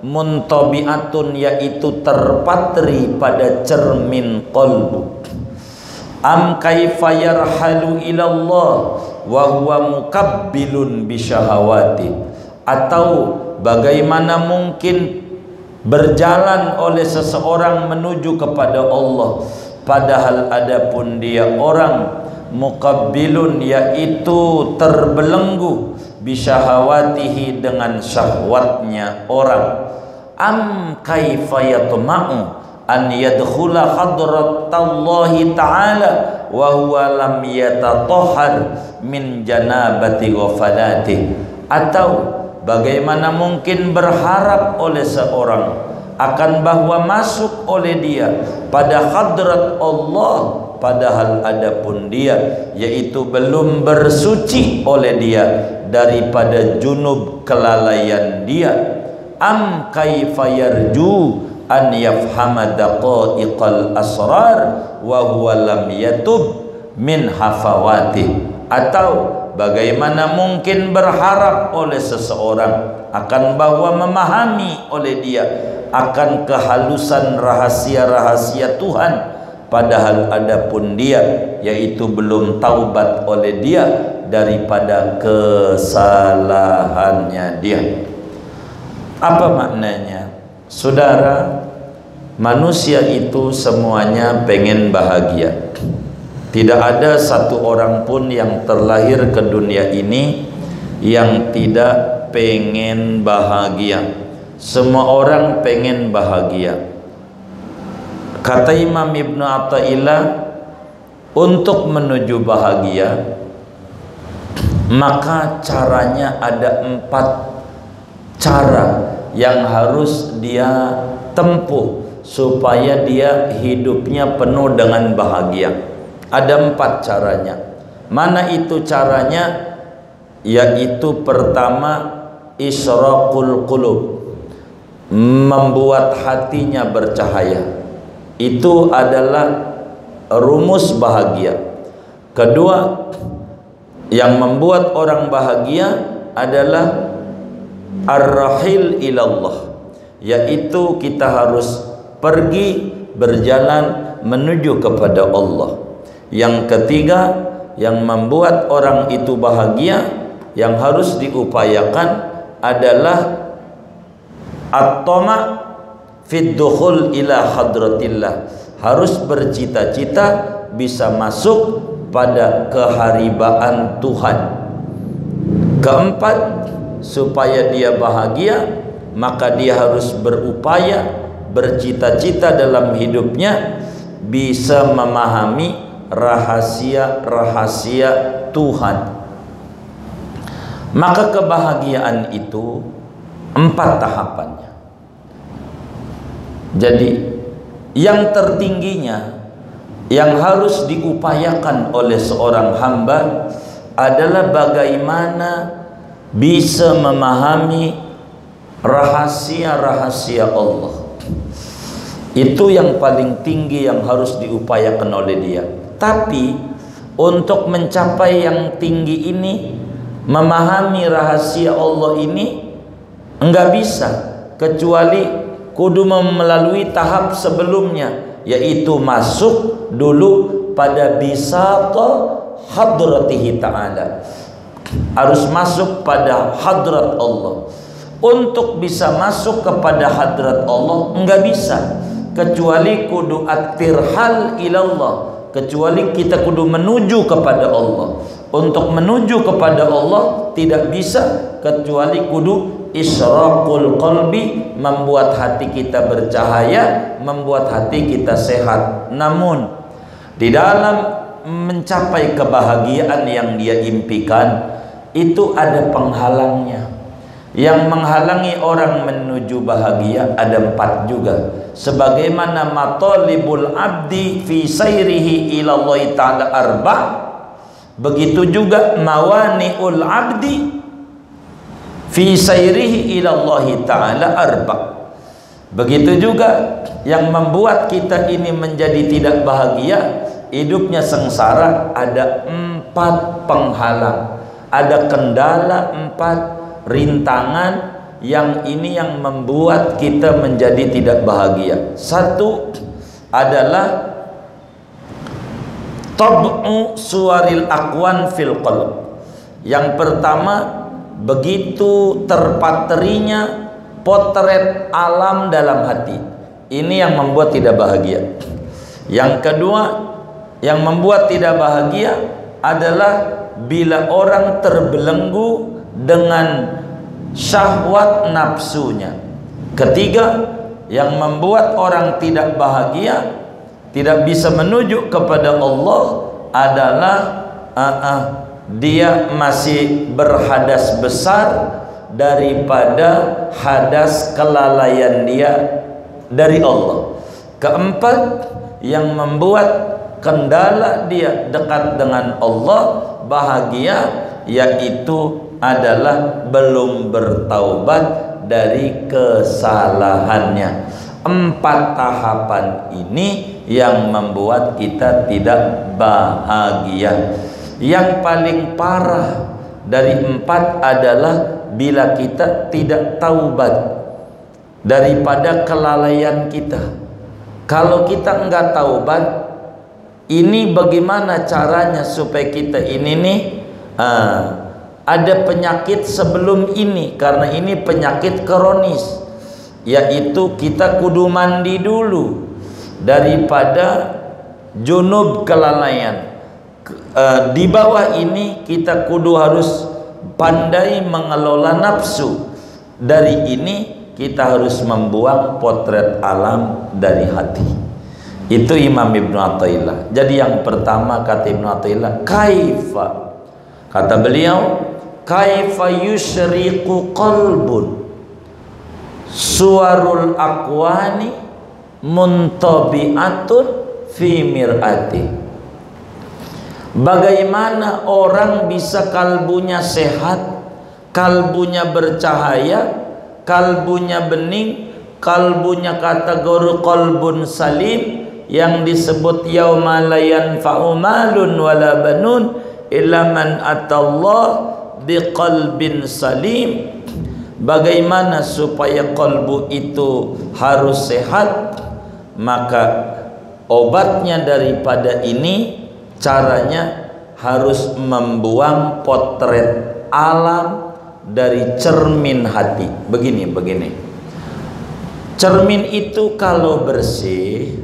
muntabi'atun yaitu terpatri pada cermin qalbu. Am kaifa yarhalu ilallah wa huwa mukabbilun bisyahawati, atau bagaimana mungkin berjalan oleh seseorang menuju kepada Allah, padahal adapun dia orang mukabbilun yaitu terbelenggu bisyahawatihi dengan syahwatnya orang. Am kaifa yatma'u an yadkhula hadratallahi ta'ala wa huwa lam yatatahhar min janabati ghafalati, atau bagaimana mungkin berharap oleh seorang akan bahwa masuk oleh dia pada hadrat Allah, padahal adapun dia yaitu belum bersuci oleh dia daripada junub kelalaian dia. Am kaifa yarju an yafhama daqaiqal asrar wa huwa lam yatub min hafawati, atau bagaimana mungkin berharap oleh seseorang akan bahwa memahami oleh dia akan kehalusan rahasia-rahasia Tuhan, padahal adapun dia yaitu belum taubat oleh dia daripada kesalahannya dia. Apa maknanya? Saudara, manusia itu semuanya pengen bahagia. Tidak ada satu orang pun yang terlahir ke dunia ini yang tidak pengen bahagia. Semua orang pengen bahagia. Kata Imam Ibnu Athaillah, untuk menuju bahagia maka caranya ada 4 cara yang harus dia tempuh supaya dia hidupnya penuh dengan bahagia. Ada 4 caranya. Mana itu caranya? Yaitu pertama, isyraqul qulub, membuat hatinya bercahaya. Itu adalah rumus bahagia. Kedua, yang membuat orang bahagia adalah ar-rahil ilallah, yaitu kita harus pergi berjalan menuju kepada Allah. Yang ketiga, yang membuat orang itu bahagia, yang harus diupayakan adalah at-tama fid dukhul ila hadratillah, harus bercita-cita bisa masuk pada keharibaan Tuhan. Keempat, supaya dia bahagia maka dia harus berupaya, bercita-cita dalam hidupnya bisa memahami rahasia-rahasia Tuhan. Maka kebahagiaan itu 4 tahapannya. Jadi yang tertingginya yang harus diupayakan oleh seorang hamba adalah bagaimana bisa memahami rahasia-rahasia Allah. Itu yang paling tinggi yang harus diupayakan oleh dia. Tapi untuk mencapai yang tinggi ini, memahami rahasia Allah ini enggak bisa kecuali kudu melalui tahap sebelumnya, yaitu masuk dulu pada bisata hadratihi ta'ala. Harus masuk pada hadrat Allah. Untuk bisa masuk kepada hadrat Allah enggak bisa kecuali kudu at-tirhal ilallah, kecuali kita kudu menuju kepada Allah. Untuk menuju kepada Allah tidak bisa kecuali kudu isyraqul qalbi, membuat hati kita bercahaya, membuat hati kita sehat. Namun di dalam mencapai kebahagiaan yang dia impikan itu ada penghalangnya. Yang menghalangi orang menuju bahagia ada 4 juga. Sebagaimana matalibul abdi fi sayrihi ilallahi ta'ala arba', begitu juga mawani'ul abdi fi sayrihi ilallahi ta'ala arba'. Begitu juga yang membuat kita ini menjadi tidak bahagia, hidupnya sengsara, ada 4 penghalang. Ada kendala 4 rintangan yang ini yang membuat kita menjadi tidak bahagia. 1 adalah tab'u suwaril aqwan fil qalb. Yang pertama, begitu terpaterinya potret alam dalam hati. Ini yang membuat tidak bahagia. Yang kedua, yang membuat tidak bahagia adalah bila orang terbelenggu dengan syahwat nafsunya. Ketiga, yang membuat orang tidak bahagia, tidak bisa menuju kepada Allah adalah dia masih berhadas besar daripada hadas kelalaian dia dari Allah. Keempat, yang membuat kendala dia dekat dengan Allah, bahagia, yaitu adalah belum bertaubat dari kesalahannya. 4 tahapan ini yang membuat kita tidak bahagia. Yang paling parah dari 4 adalah bila kita tidak taubat daripada kelalaian kita. Kalau kita enggak taubat, ini bagaimana caranya supaya kita ini nih ada penyakit sebelum ini, karena ini penyakit kronis, yaitu kita kudu mandi dulu daripada junub kelalaian. Di bawah ini kita kudu harus pandai mengelola nafsu. Dari ini kita harus membuang potret alam dari hati. Itu Imam Ibnu Athaillah. Jadi yang pertama kata Ibnu Athaillah, kaifa, kata beliau, kaifa yusyriqu qalbun suwarul aqwani muntabi'atun fi mir'ati. Bagaimana orang bisa kalbunya sehat, kalbunya bercahaya, kalbunya bening, kalbunya kategori qalbun salim, yang disebut yauma la yanfa'u malun wala banun illa man atallah biqalbin salim. Bagaimana supaya kalbu itu harus sehat? Maka obatnya daripada ini, caranya harus membuang potret alam dari cermin hati. Begini. Cermin itu kalau bersih,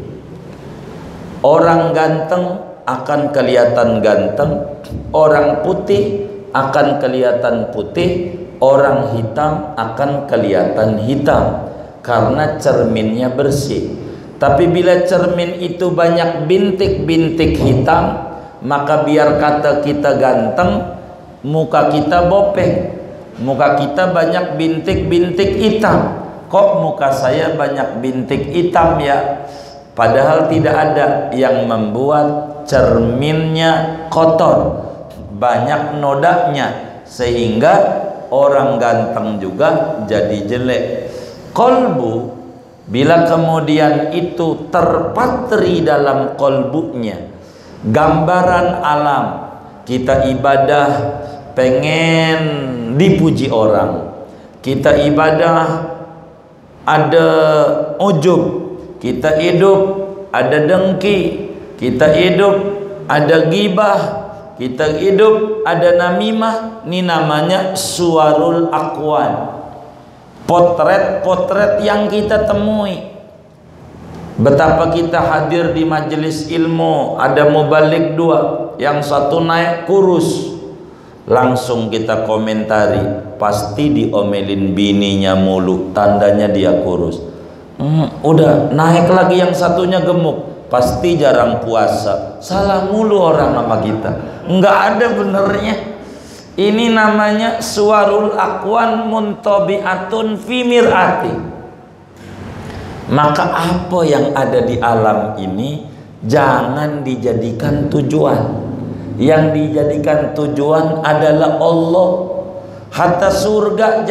orang ganteng akan kelihatan ganteng, orang putih akan kelihatan putih, orang hitam akan kelihatan hitam, karena cerminnya bersih. Tapi bila cermin itu banyak bintik-bintik hitam, maka biar kata kita ganteng, muka kita bopeng, muka kita banyak bintik-bintik hitam. Kok muka saya banyak bintik hitam ya? Padahal tidak ada yang membuat cerminnya kotor, banyak nodanya, sehingga orang ganteng juga jadi jelek. Kolbu, bila kemudian itu terpatri dalam kolbunya gambaran alam, kita ibadah pengen dipuji orang, kita ibadah ada ujub, kita hidup ada dengki, kita hidup ada gibah, kita hidup ada namimah. Ini namanya suwarul aqwan, potret-potret yang kita temui. Betapa kita hadir di majelis ilmu, ada mubalik dua, yang satu naik kurus, langsung kita komentari, pasti diomelin bininya mulu, tandanya dia kurus. Udah naik lagi yang satunya gemuk, pasti jarang puasa, salah mulu orang sama kita. Enggak ada benernya. Ini namanya suwarul aqwan muntabi'atun fi mir'ati. Maka apa yang ada di alam ini jangan dijadikan tujuan. Yang dijadikan tujuan adalah Allah. Hatta surga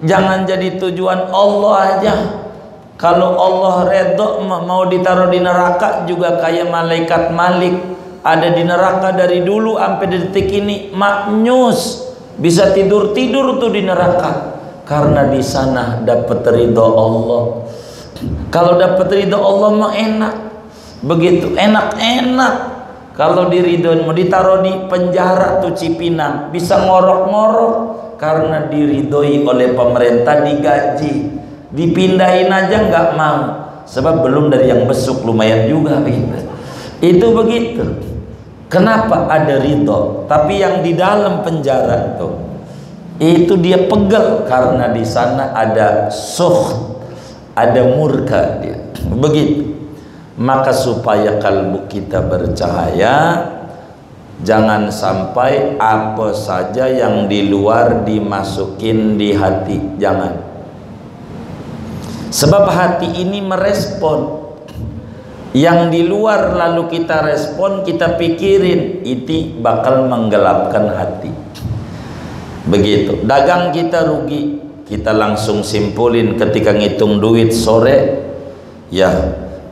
jangan jadi tujuan Allah aja. Kalau Allah redho mau ditaruh di neraka juga kayak malaikat Malik, ada di neraka dari dulu sampai detik ini, maknyus, bisa tidur tuh di neraka karena di sana dapat ridho Allah. Kalau dapat ridho Allah mah enak, begitu enak. Kalau diridhoin mau ditaruh di penjara tuh Cipinang, bisa ngorok-ngorok karena diridhoi oleh pemerintah, digaji, dipindahin aja nggak mau, sebab belum dari yang besuk lumayan juga begitu. Itu begitu. Kenapa ada ridho? Tapi yang di dalam penjara itu dia pegel karena di sana ada sukh, ada murka dia. Begitu. Maka supaya kalbu kita bercahaya, jangan sampai apa saja yang di luar dimasukin di hati, jangan. Sebab hati ini merespon yang di luar, lalu kita respon, kita pikirin, itu bakal menggelapkan hati. Begitu. Dagang kita rugi, kita langsung simpulin ketika ngitung duit sore, ya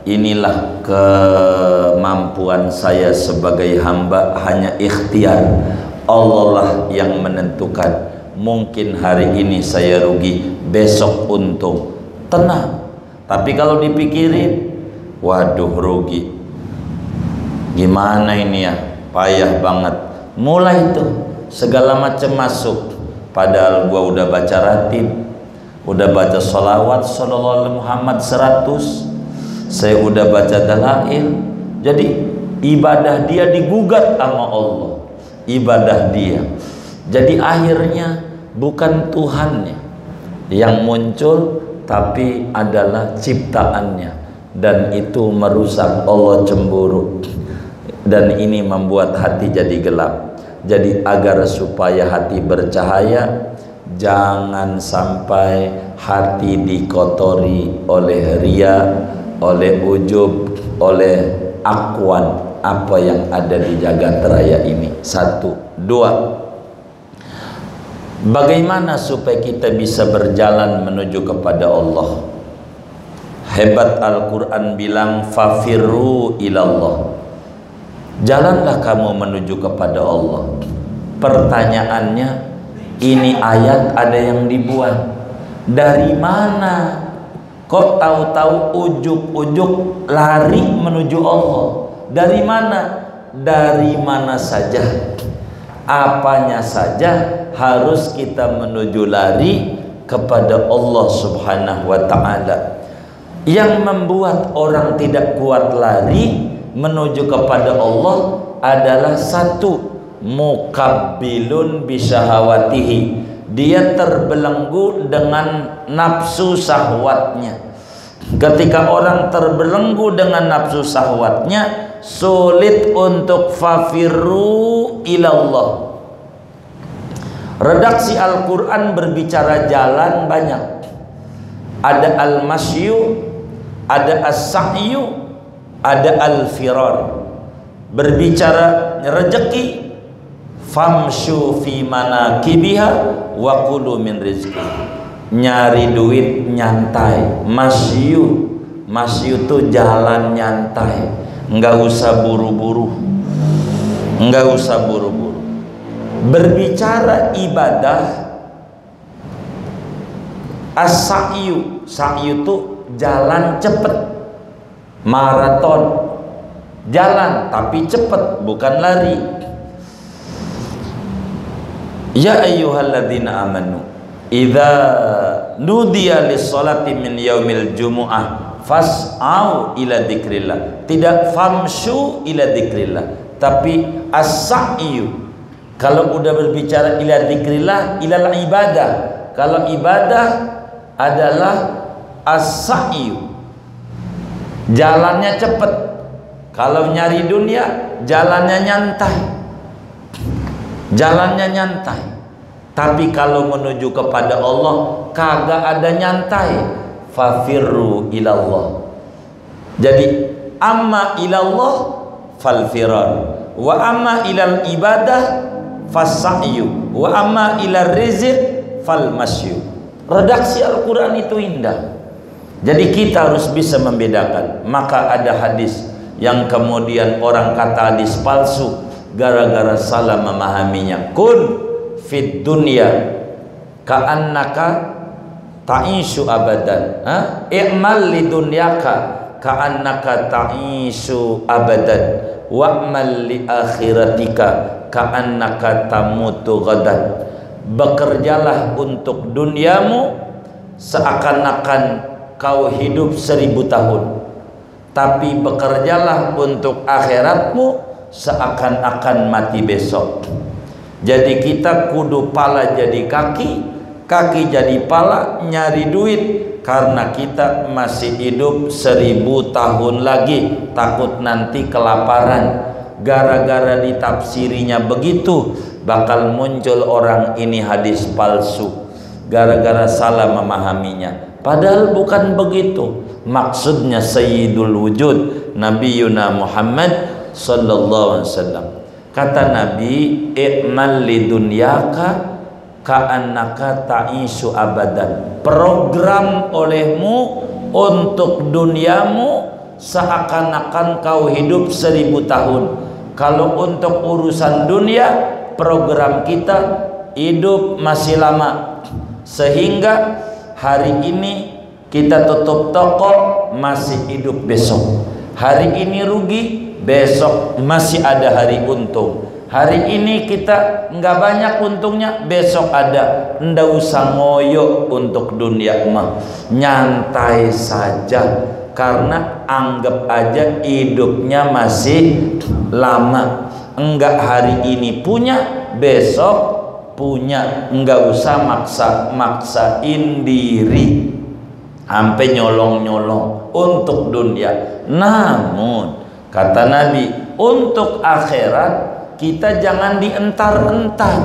inilah kemampuan saya sebagai hamba, hanya ikhtiar Allah lah yang menentukan. Mungkin hari ini saya rugi, besok untung. Tenang. Tapi kalau dipikirin, waduh rugi, gimana ini ya, payah banget. Mulai itu segala macam masuk. Padahal gua udah baca ratib, udah baca sholawat sallallahu alaihi Muhammad 100, saya udah baca dalail. Jadi ibadah dia digugat sama Allah, ibadah dia. Jadi akhirnya bukan Tuhannya yang muncul, tapi adalah ciptaannya, dan itu merusak. Allah cemburu, dan ini membuat hati jadi gelap. Jadi agar supaya hati bercahaya, jangan sampai hati dikotori oleh ria, oleh ujub, oleh akwan, apa yang ada di jagat raya ini. 1, 2, bagaimana supaya kita bisa berjalan menuju kepada Allah? Hebat Al-Quran bilang fafirru ilallah, jalanlah kamu menuju kepada Allah. Pertanyaannya, ini ayat ada yang dibuat dari mana? Kok tahu-tahu ujuk-ujuk lari menuju Allah? Dari mana? Dari mana saja, apanya saja harus kita menuju lari kepada Allah Subhanahu wa ta'ala. Yang membuat orang tidak kuat lari menuju kepada Allah adalah 1, mukabbilun bisyahawatihi, dia terbelenggu dengan nafsu syahwatnya. Ketika orang terbelenggu dengan nafsu syahwatnya, sulit untuk fafirru ilallah. Redaksi Al-Quran berbicara jalan banyak. Ada al-masyu, ada as-sa'yu, ada al-firar. Berbicara rezeki, famshu fi manakibiha wa kulu min rizki. Nyari duit nyantai. Masyu tuh jalan nyantai, nggak usah buru-buru, nggak usah buru-buru. Berbicara ibadah, as-sa'yu, sa'yu tuh jalan cepet, maraton, jalan tapi cepet, bukan lari. Ya ayyuhalladzina amanu idza nudiya lis-sholati min yaumil jumu'ah fas'au ila dzikrillah, tidak famsyu ila dzikrillah, tapi as-sa'yu. Kalau udah berbicara ila dzikrillah, ilal ibadah. Kalau ibadah adalah as-sa'yu, jalannya cepat. Kalau nyari dunia, jalannya nyantai, jalannya nyantai. Tapi kalau menuju kepada Allah, kagak ada nyantai. Fafirru ilallah. Jadi amma ilallah falfirar, wa amma ilal ibadah fasa'yu, wa amma ilal rizq falmasyu. Redaksi Al-Quran itu indah. Jadi kita harus bisa membedakan. Maka ada hadis yang kemudian orang kata hadis palsu gara-gara salah memahaminya. Kun fid dunya ka'annaka ta'ishu abadan, i'mal li dunyaka ka'annaka ta'ishu abadan wa'mal li akhiratika ka'annaka tamutu ghadan. Bekerjalah untuk duniamu seakan-akan kau hidup 1000 tahun, tapi bekerjalah untuk akhiratmu seakan-akan mati besok. Jadi kita kudu pala jadi kaki, kaki jadi pala, nyari duit, karena kita masih hidup 1000 tahun lagi, takut nanti kelaparan. Gara-gara ditafsirinya begitu, bakal muncul orang ini hadis palsu, gara-gara salah memahaminya. Padahal bukan begitu maksudnya. Sayyidul wujud Nabiyuna Muhammad sallallahu alaihi wasallam, kata Nabi, i'mal li dunyaka ka'annaka ta'ishu abadan. Program olehmu untuk duniamu seakan-akan kau hidup 1000 tahun. Kalau untuk urusan dunia, program kita hidup masih lama, sehingga hari ini kita tutup toko, masih hidup besok. Hari ini rugi, besok masih ada hari untung. Hari ini kita nggak banyak untungnya, besok ada. Nggak usah ngoyo untuk dunia mah, nyantai saja, karena anggap aja hidupnya masih lama. Enggak hari ini punya, besok punya. Enggak usah maksain diri sampai nyolong-nyolong untuk dunia. Namun kata Nabi, untuk akhirat kita jangan dientar-entar,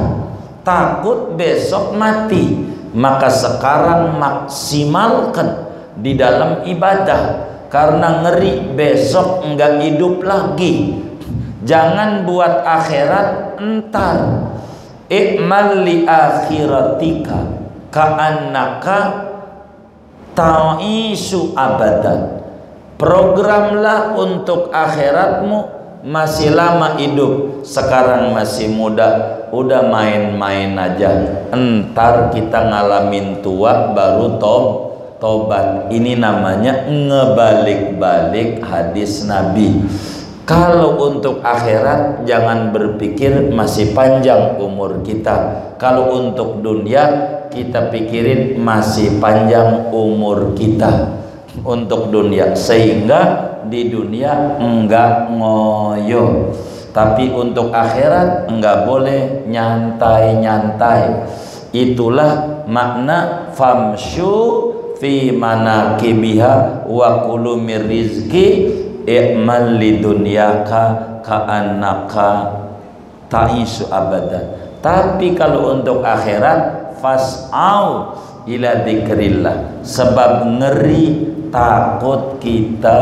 takut besok mati. Maka sekarang maksimalkan di dalam ibadah, karena ngeri besok enggak hidup lagi. Jangan buat akhirat entar. I'mal li akhiratika ka'annaka ta'isu abadan. Programlah untuk akhiratmu, masih lama hidup, sekarang masih muda, udah main-main aja. Entar kita ngalamin tua baru tobat. Ini namanya ngebalik-balik hadis Nabi. Kalau untuk akhirat jangan berpikir masih panjang umur kita. Kalau untuk dunia kita pikirin masih panjang umur kita untuk dunia, sehingga di dunia enggak ngoyo. Tapi untuk akhirat enggak boleh nyantai-nyantai. Itulah makna famsyu fi manakibiha wa kulu mir rizqi i'mal lidunyaka ka'annaka ta'isu abadan. Tapi kalau untuk akhirat fas'au ila dzikrillah, sebab ngeri takut kita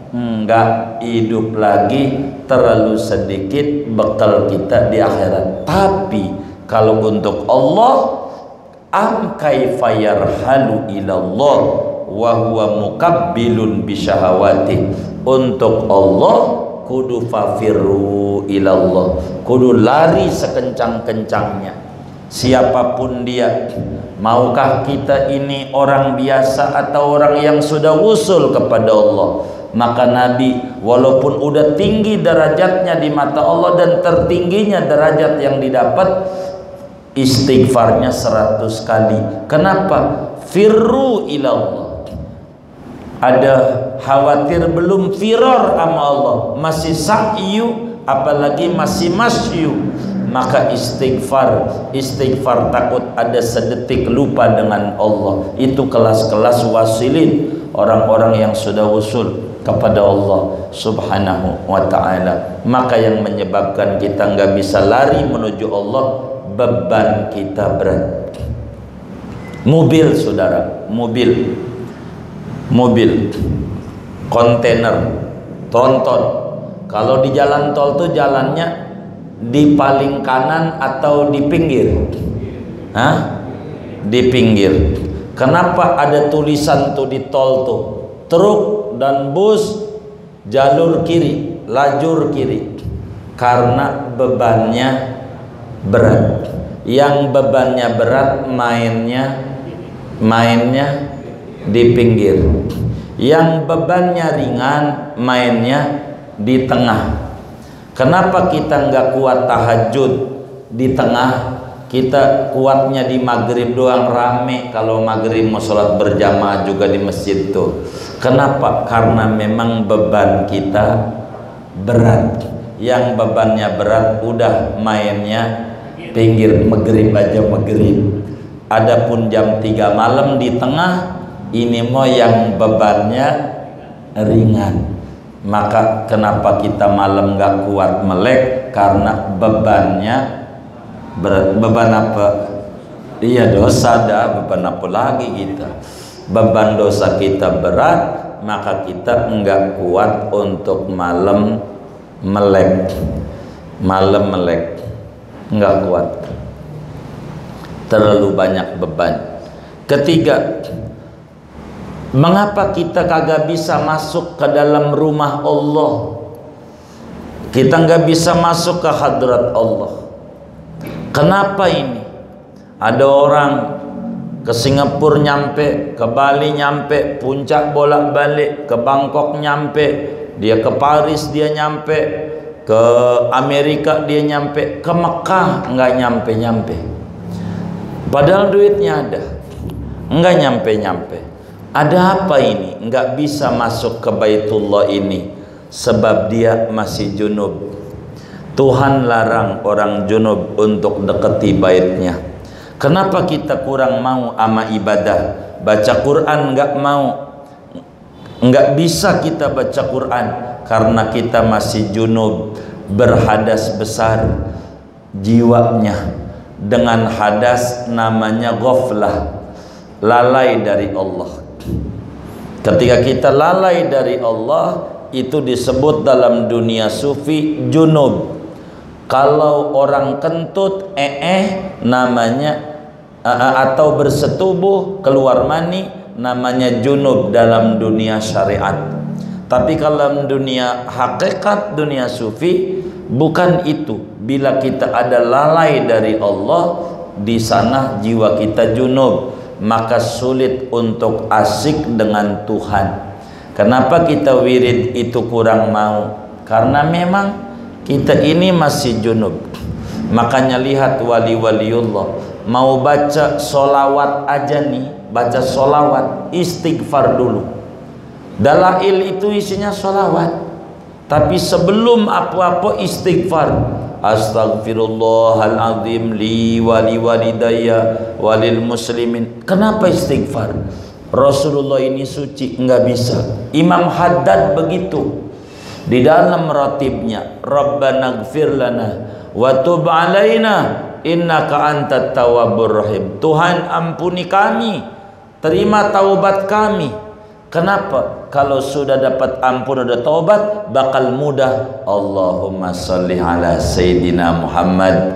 enggak hidup lagi, terlalu sedikit bekal kita di akhirat. Tapi kalau untuk Allah, am kaifa yarhalu ilallah wa huwa mukabbilun bisyahawati. Untuk Allah kudu fafirru ilallah, kudu lari sekencang-kencangnya. Siapapun dia, maukah kita ini orang biasa atau orang yang sudah usul kepada Allah, maka Nabi walaupun udah tinggi derajatnya di mata Allah dan tertingginya derajat yang didapat, istighfarnya 100 kali. Kenapa? Firru ilallah. ada khawatir belum firar sama Allah, masih sa'yu, apalagi masih masyu, maka istighfar takut ada sedetik lupa dengan Allah. Itu kelas-kelas wasilin, orang-orang yang sudah usul kepada Allah subhanahu wa ta'ala. Maka yang menyebabkan kita nggak bisa lari menuju Allah, beban kita berat. Mobil saudara, mobil kontainer, tronton, kalau di jalan tol tuh jalannya di paling kanan atau di pinggir? Di pinggir. Kenapa ada tulisan tuh di tol tuh, truk dan bus jalur kiri, lajur kiri? Karena bebannya berat. Yang bebannya berat mainnya di pinggir. Yang bebannya ringan mainnya di tengah. Kenapa kita nggak kuat tahajud di tengah? Kita kuatnya di maghrib doang, rame kalau maghrib mau sholat berjamaah juga di masjid tuh. Kenapa? Karena memang beban kita berat. Yang bebannya berat udah mainnya pinggir, maghrib aja maghrib. Adapun jam 3 malam di tengah, ini mau yang bebannya ringan. Maka kenapa kita malam gak kuat melek? Karena bebannya berat. Beban apa? Iya, dosa dah. Beban apa lagi kita? Beban dosa kita berat, maka kita enggak kuat untuk malam melek. Malam melek enggak kuat, terlalu banyak beban. Ketiga, mengapa kita kagak bisa masuk ke dalam rumah Allah? Kita nggak bisa masuk ke hadrat Allah. Kenapa ini? Ada orang ke Singapura nyampe, ke Bali nyampe, Puncak bolak-balik, ke Bangkok nyampe, dia ke Paris dia nyampe, ke Amerika dia nyampe, ke Mekah nggak nyampe-nyampe. Padahal duitnya ada, nggak nyampe-nyampe. Ada apa ini? Nggak bisa masuk ke Baitullah ini sebab dia masih junub. Tuhan larang orang junub untuk deketi baitnya. Kenapa kita kurang mau ama ibadah? Baca Quran nggak mau, nggak bisa kita baca Quran karena kita masih junub, berhadas besar jiwanya. Dengan hadas namanya ghaflah, lalai dari Allah. Ketika kita lalai dari Allah, itu disebut dalam dunia sufi junub. Kalau orang kentut namanya atau bersetubuh keluar mani namanya junub dalam dunia syariat. Tapi kalau dunia hakikat, dunia sufi, bukan itu. Bila kita ada lalai dari Allah, di sana jiwa kita junub, maka sulit untuk asik dengan Tuhan. Kenapa kita wirid itu kurang mau? Karena memang kita ini masih junub. Makanya lihat wali-waliullah, mau baca solawat aja nih, baca solawat, istighfar dulu. Dalail itu isinya solawat, tapi sebelum apa-apa istighfar. Astaghfirullahaladzim li wali walidayya walil muslimin. Kenapa istighfar? Rasulullah ini suci, enggak bisa. Imam Haddad begitu. Di dalam ratibnya, Rabbana gfir lana wa tub alaina innaka antat tawwabur rahim. Tuhan ampuni kami, terima taubat kami. Kenapa? Kalau sudah dapat ampun, udah taubat, bakal mudah. Allahumma salli ala Sayyidina Muhammad.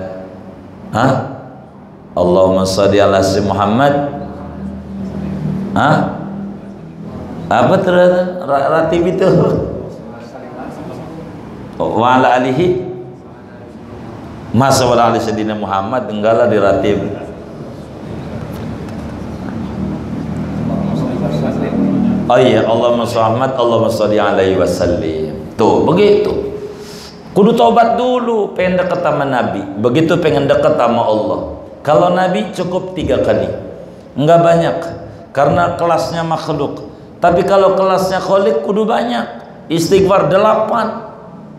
Allahumma salli ala Sayyidina Muhammad. Apa terus ratib itu? Wa ala alihi masa wa ala Sayyidina Muhammad, enggak lah di ratib. Oh iya, Allahumma sholli Allahumma sholli alaihi wasallim. Tuh, begitu. Kudu taubat dulu, pengen dekat sama Nabi. Begitu pengen dekat sama Allah. Kalau Nabi cukup 3 kali. Enggak banyak. Karena kelasnya makhluk. Tapi kalau kelasnya Khaliq kudu banyak. Istighfar 8.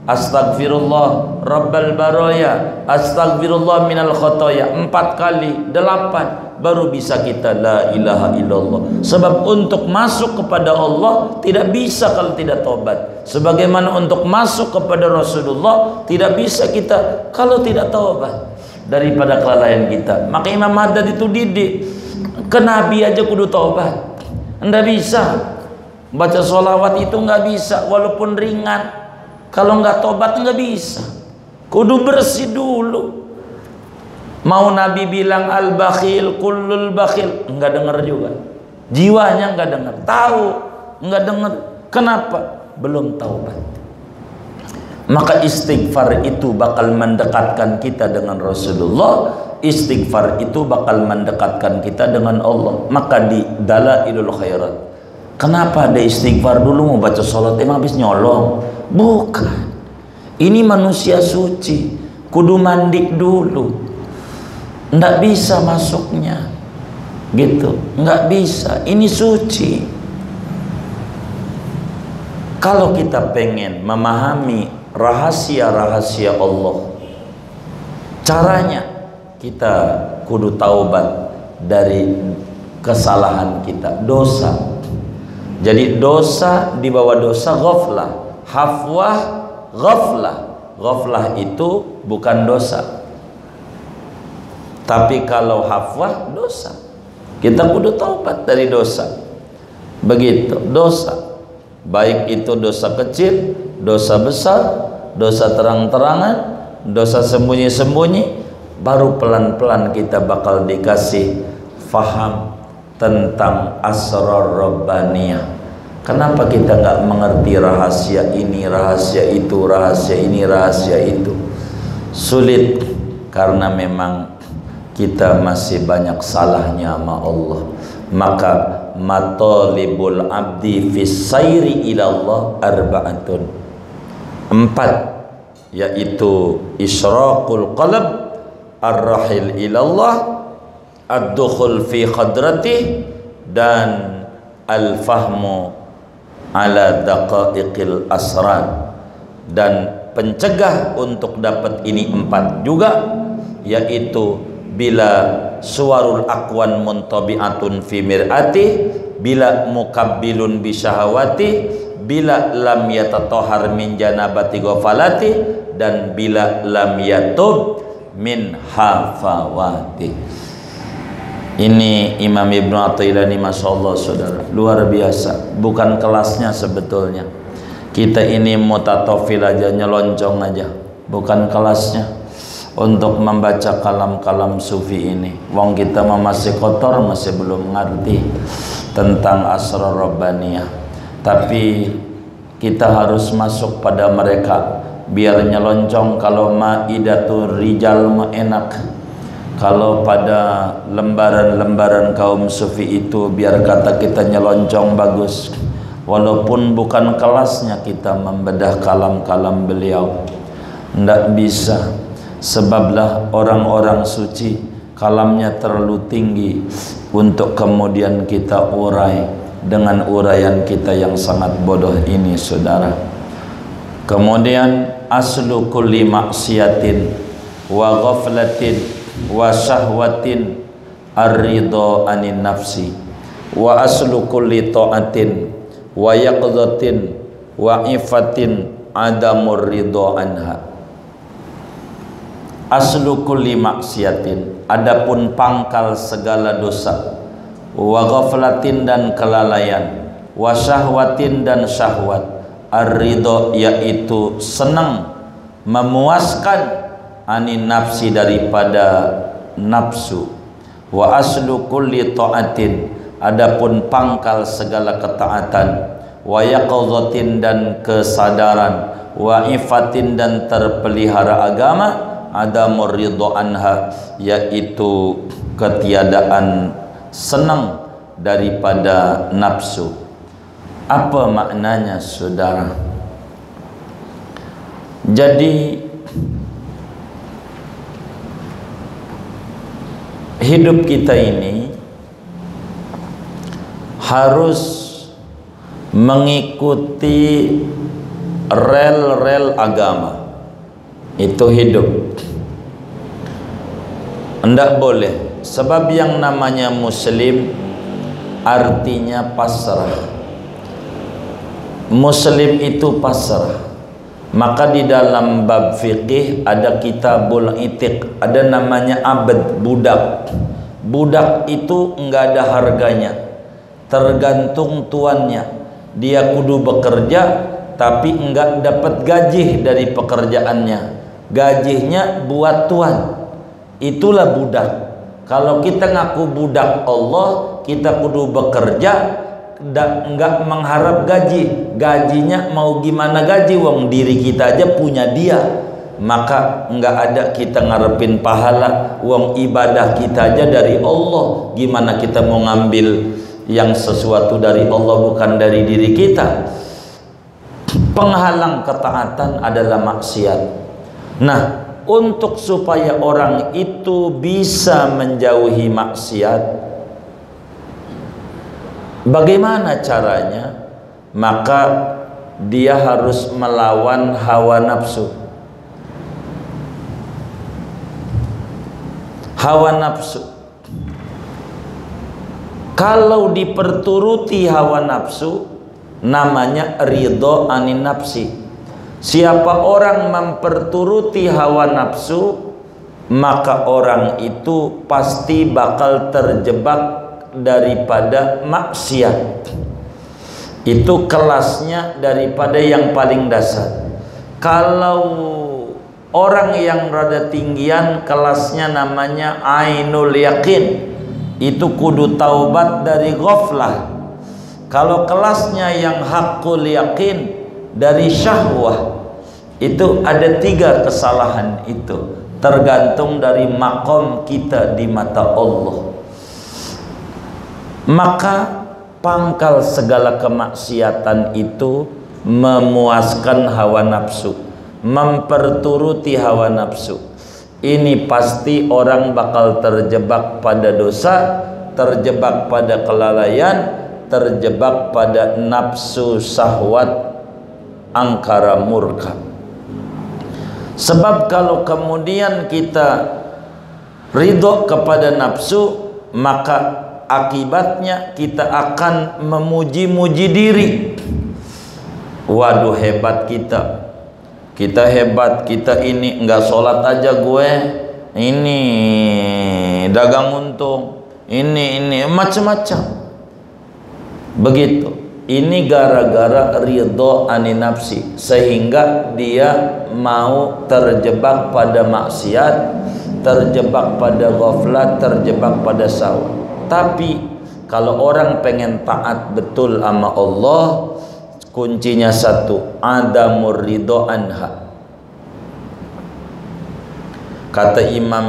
Astagfirullah Rabbal Baraya, Astagfirullah minal khotoya 4 kali, 8 baru bisa kita la ilaha illallah. Sebab untuk masuk kepada Allah tidak bisa kalau tidak tobat. Sebagaimana untuk masuk kepada Rasulullah tidak bisa kita kalau tidak tobat daripada kelalaian kita. Maka Imam Haddad itu didik ke Nabi aja kudu tobat. Nggak bisa baca sholawat itu, nggak bisa walaupun ringan. Kalau nggak tobat nggak bisa, kudu bersih dulu. Mau Nabi bilang al-bakhil kullul bakhil, nggak dengar juga, jiwanya nggak dengar, tahu nggak dengar. Kenapa? Belum taubat. Maka istighfar itu bakal mendekatkan kita dengan Rasulullah. Istighfar itu bakal mendekatkan kita dengan Allah. Maka di Dalailul Khairat, kenapa ada istighfar dulu mau baca sholat? Emang habis nyolong? Bukan. Ini manusia suci, kudu mandi dulu. Nggak bisa masuknya, gitu. Nggak bisa. Ini suci. Kalau kita pengen memahami rahasia-rahasia Allah, caranya kita kudu taubat dari kesalahan kita, dosa. Jadi dosa di bawah dosa ghaflah. Hafwah, ghaflah. Ghaflah itu bukan dosa. Tapi kalau hafwah dosa. Kita kudu taubat dari dosa. Begitu, dosa. Baik itu dosa kecil, dosa besar, dosa terang-terangan, dosa sembunyi-sembunyi, baru pelan-pelan kita bakal dikasih faham tentang asrar rabbaniyah. Kenapa kita nggak mengerti rahasia ini, rahasia itu, rahasia ini, rahasia itu? Sulit karena memang kita masih banyak salahnya sama Allah. Maka matalibul abdi fis sayri ilallah arba'atun, 4, yaitu isyraqul qalb, ar-rahil ilallah, ad-dukhul fi khadrati, dan al-fahmu ala daqaiqil asrar. Dan pencegah untuk dapat ini 4 juga, yaitu bila suwarul aqwan muntabi'atun fi mir'ati, bila mukabbilun bisyahawati, bila lam yatatahhar min janabati ghafalati, dan bila lam yatub min hafawati. Ini Imam Ibnu Athaillah ini Masya Allah saudara, luar biasa. Bukan kelasnya sebetulnya. Kita ini mutatofil aja, nyelonjong aja, bukan kelasnya untuk membaca kalam-kalam sufi ini. Wong kita masih kotor, masih belum ngerti tentang asrar rabbaniyah. Tapi kita harus masuk pada mereka biar nyelonjong. Kalau maidatul rijal mah enak. Kalau pada lembaran-lembaran kaum sufi itu biar kata kita nyelonjong bagus. Walaupun bukan kelasnya kita membedah kalam-kalam beliau. Nggak bisa. Sebablah orang-orang suci kalamnya terlalu tinggi untuk kemudian kita urai dengan uraian kita yang sangat bodoh ini saudara. Kemudian aslu kulli maksiatin wa ghaflatin wa syahwatin ar-ridha anin nafsi, wa aslu kulli ta'atin wa yaqdhatin wa ifatin adamur ridha anha. Aslu kulli maksiatin, adapun pangkal segala dosa, wa ghaflatin dan kelalaian, wa syahwatin dan syahwat, ar-ridha yaitu senang, memuaskan, anin nafsi daripada nafsu, wa aslu kulli ta'atin, adapun pangkal segala ketaatan, wa yaqadhatin dan kesadaran, wa ifatin dan terpelihara agama, adamur ridha anha yaitu ketiadaan senang daripada nafsu. Apa maknanya saudara? Jadi hidup kita ini harus mengikuti rel-rel agama itu hidup. Tidak boleh, sebab yang namanya muslim artinya pasrah. Muslim itu pasrah. Maka di dalam bab fikih ada kitabul itiq, ada namanya abd, budak. Budak itu enggak ada harganya, tergantung tuannya. Dia kudu bekerja tapi enggak dapat gaji dari pekerjaannya, gajinya buat tuan. Itulah budak. Kalau kita ngaku budak Allah, kita kudu bekerja, enggak mengharap gaji. Gajinya mau gimana gaji, wong diri kita aja punya dia. Maka enggak ada kita ngarepin pahala, wong ibadah kita aja dari Allah. Gimana kita mau ngambil yang sesuatu dari Allah bukan dari diri kita? Penghalang ketaatan adalah maksiat. Nah, untuk supaya orang itu bisa menjauhi maksiat, bagaimana caranya? Maka dia harus melawan hawa nafsu. Hawa nafsu, kalau diperturuti hawa nafsu, namanya ridho anin nafsi. Siapa orang memperturuti hawa nafsu, maka orang itu pasti bakal terjebak daripada maksiat. Itu kelasnya daripada yang paling dasar. Kalau orang yang rada tinggian, kelasnya namanya ainul yakin, itu kudu taubat dari ghaflah. Kalau kelasnya yang hakul yakin, dari syahwah, itu ada 3 kesalahan itu, tergantung dari makom kita di mata Allah. Maka pangkal segala kemaksiatan itu memuaskan hawa nafsu, memperturuti hawa nafsu. Ini pasti orang bakal terjebak pada dosa, terjebak pada kelalaian, terjebak pada nafsu syahwat angkara murka. Sebab kalau kemudian kita ridho kepada nafsu, maka akibatnya kita akan memuji-muji diri. Waduh, hebat kita, kita hebat, kita ini enggak sholat aja gue, ini dagang untung, ini macam-macam. Begitu. Ini gara-gara ridho anin nafsi, sehingga dia mau terjebak pada maksiat, terjebak pada ghaflat, terjebak pada syahwat. Tapi kalau orang pengen taat betul sama Allah, kuncinya satu, adamur ridho anha. Kata Imam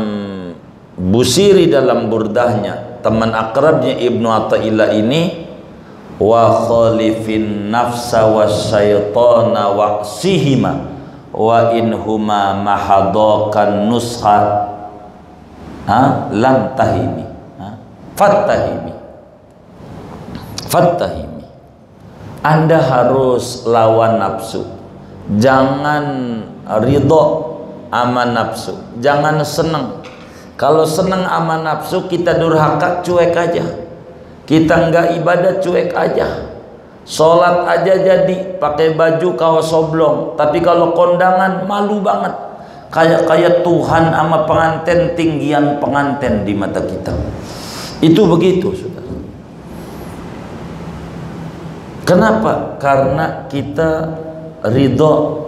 Busiri dalam burdahnya, teman akrabnya Ibnu Athaillah ini, wa khalifin nafsa wasyaitana wa'sihima wa inhuma mahadakan nusha lam tahimi fattahimi. Anda harus lawan nafsu, jangan ridho ama nafsu, jangan senang. Kalau senang ama nafsu, kita durhaka, cuek aja. Kita enggak ibadah, cuek aja. Sholat aja jadi pakai baju kaos soblong, tapi kalau kondangan malu banget. Kayak Tuhan sama pengantin, tinggian pengantin di mata kita. Itu begitu, saudara. Kenapa? Karena kita ridho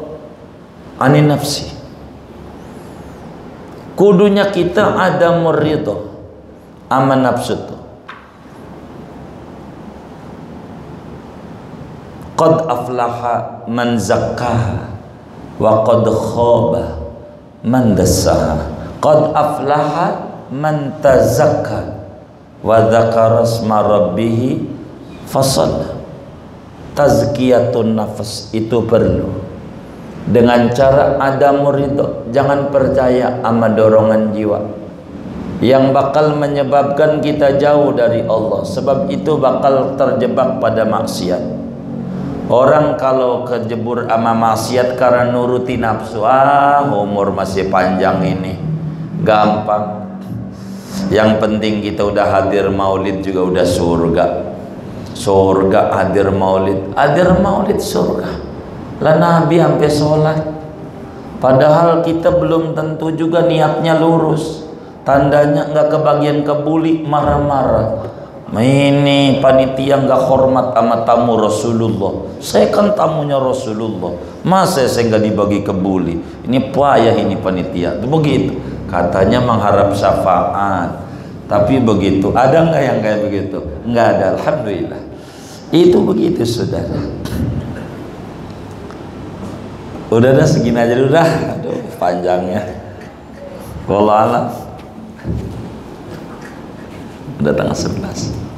anin nafsi. Kudunya kita ada muridho ama nafsu itu. Qad aflaha man zakkaha wa qad khaba man dassaha. Qad aflaha man tazakka wa dzakara asma rabbih fasalla. Tazkiyatun nafs itu perlu dengan cara ada muridho. Jangan percaya sama dorongan jiwa yang bakal menyebabkan kita jauh dari Allah, sebab itu bakal terjebak pada maksiat. Orang kalau kejebur ama maksiat karena nuruti nafsu, umur masih panjang ini, gampang. Yang penting kita udah hadir maulid juga udah surga. Surga hadir maulid surga. Lah Nabi sampai sholat, padahal kita belum tentu juga niatnya lurus. Tandanya nggak kebagian kebuli, marah-marah. Ini panitia nggak hormat sama tamu Rasulullah. Saya kan tamunya Rasulullah, masa saya nggak dibagi kebuli? Ini payah ini panitia. Begitu katanya mengharap syafaat, tapi begitu ada nggak yang kayak begitu? Nggak ada. Alhamdulillah. Itu begitu saudara. Udah segini aja udah. Aduh panjangnya. Wallah alam. Udah tanggal 11.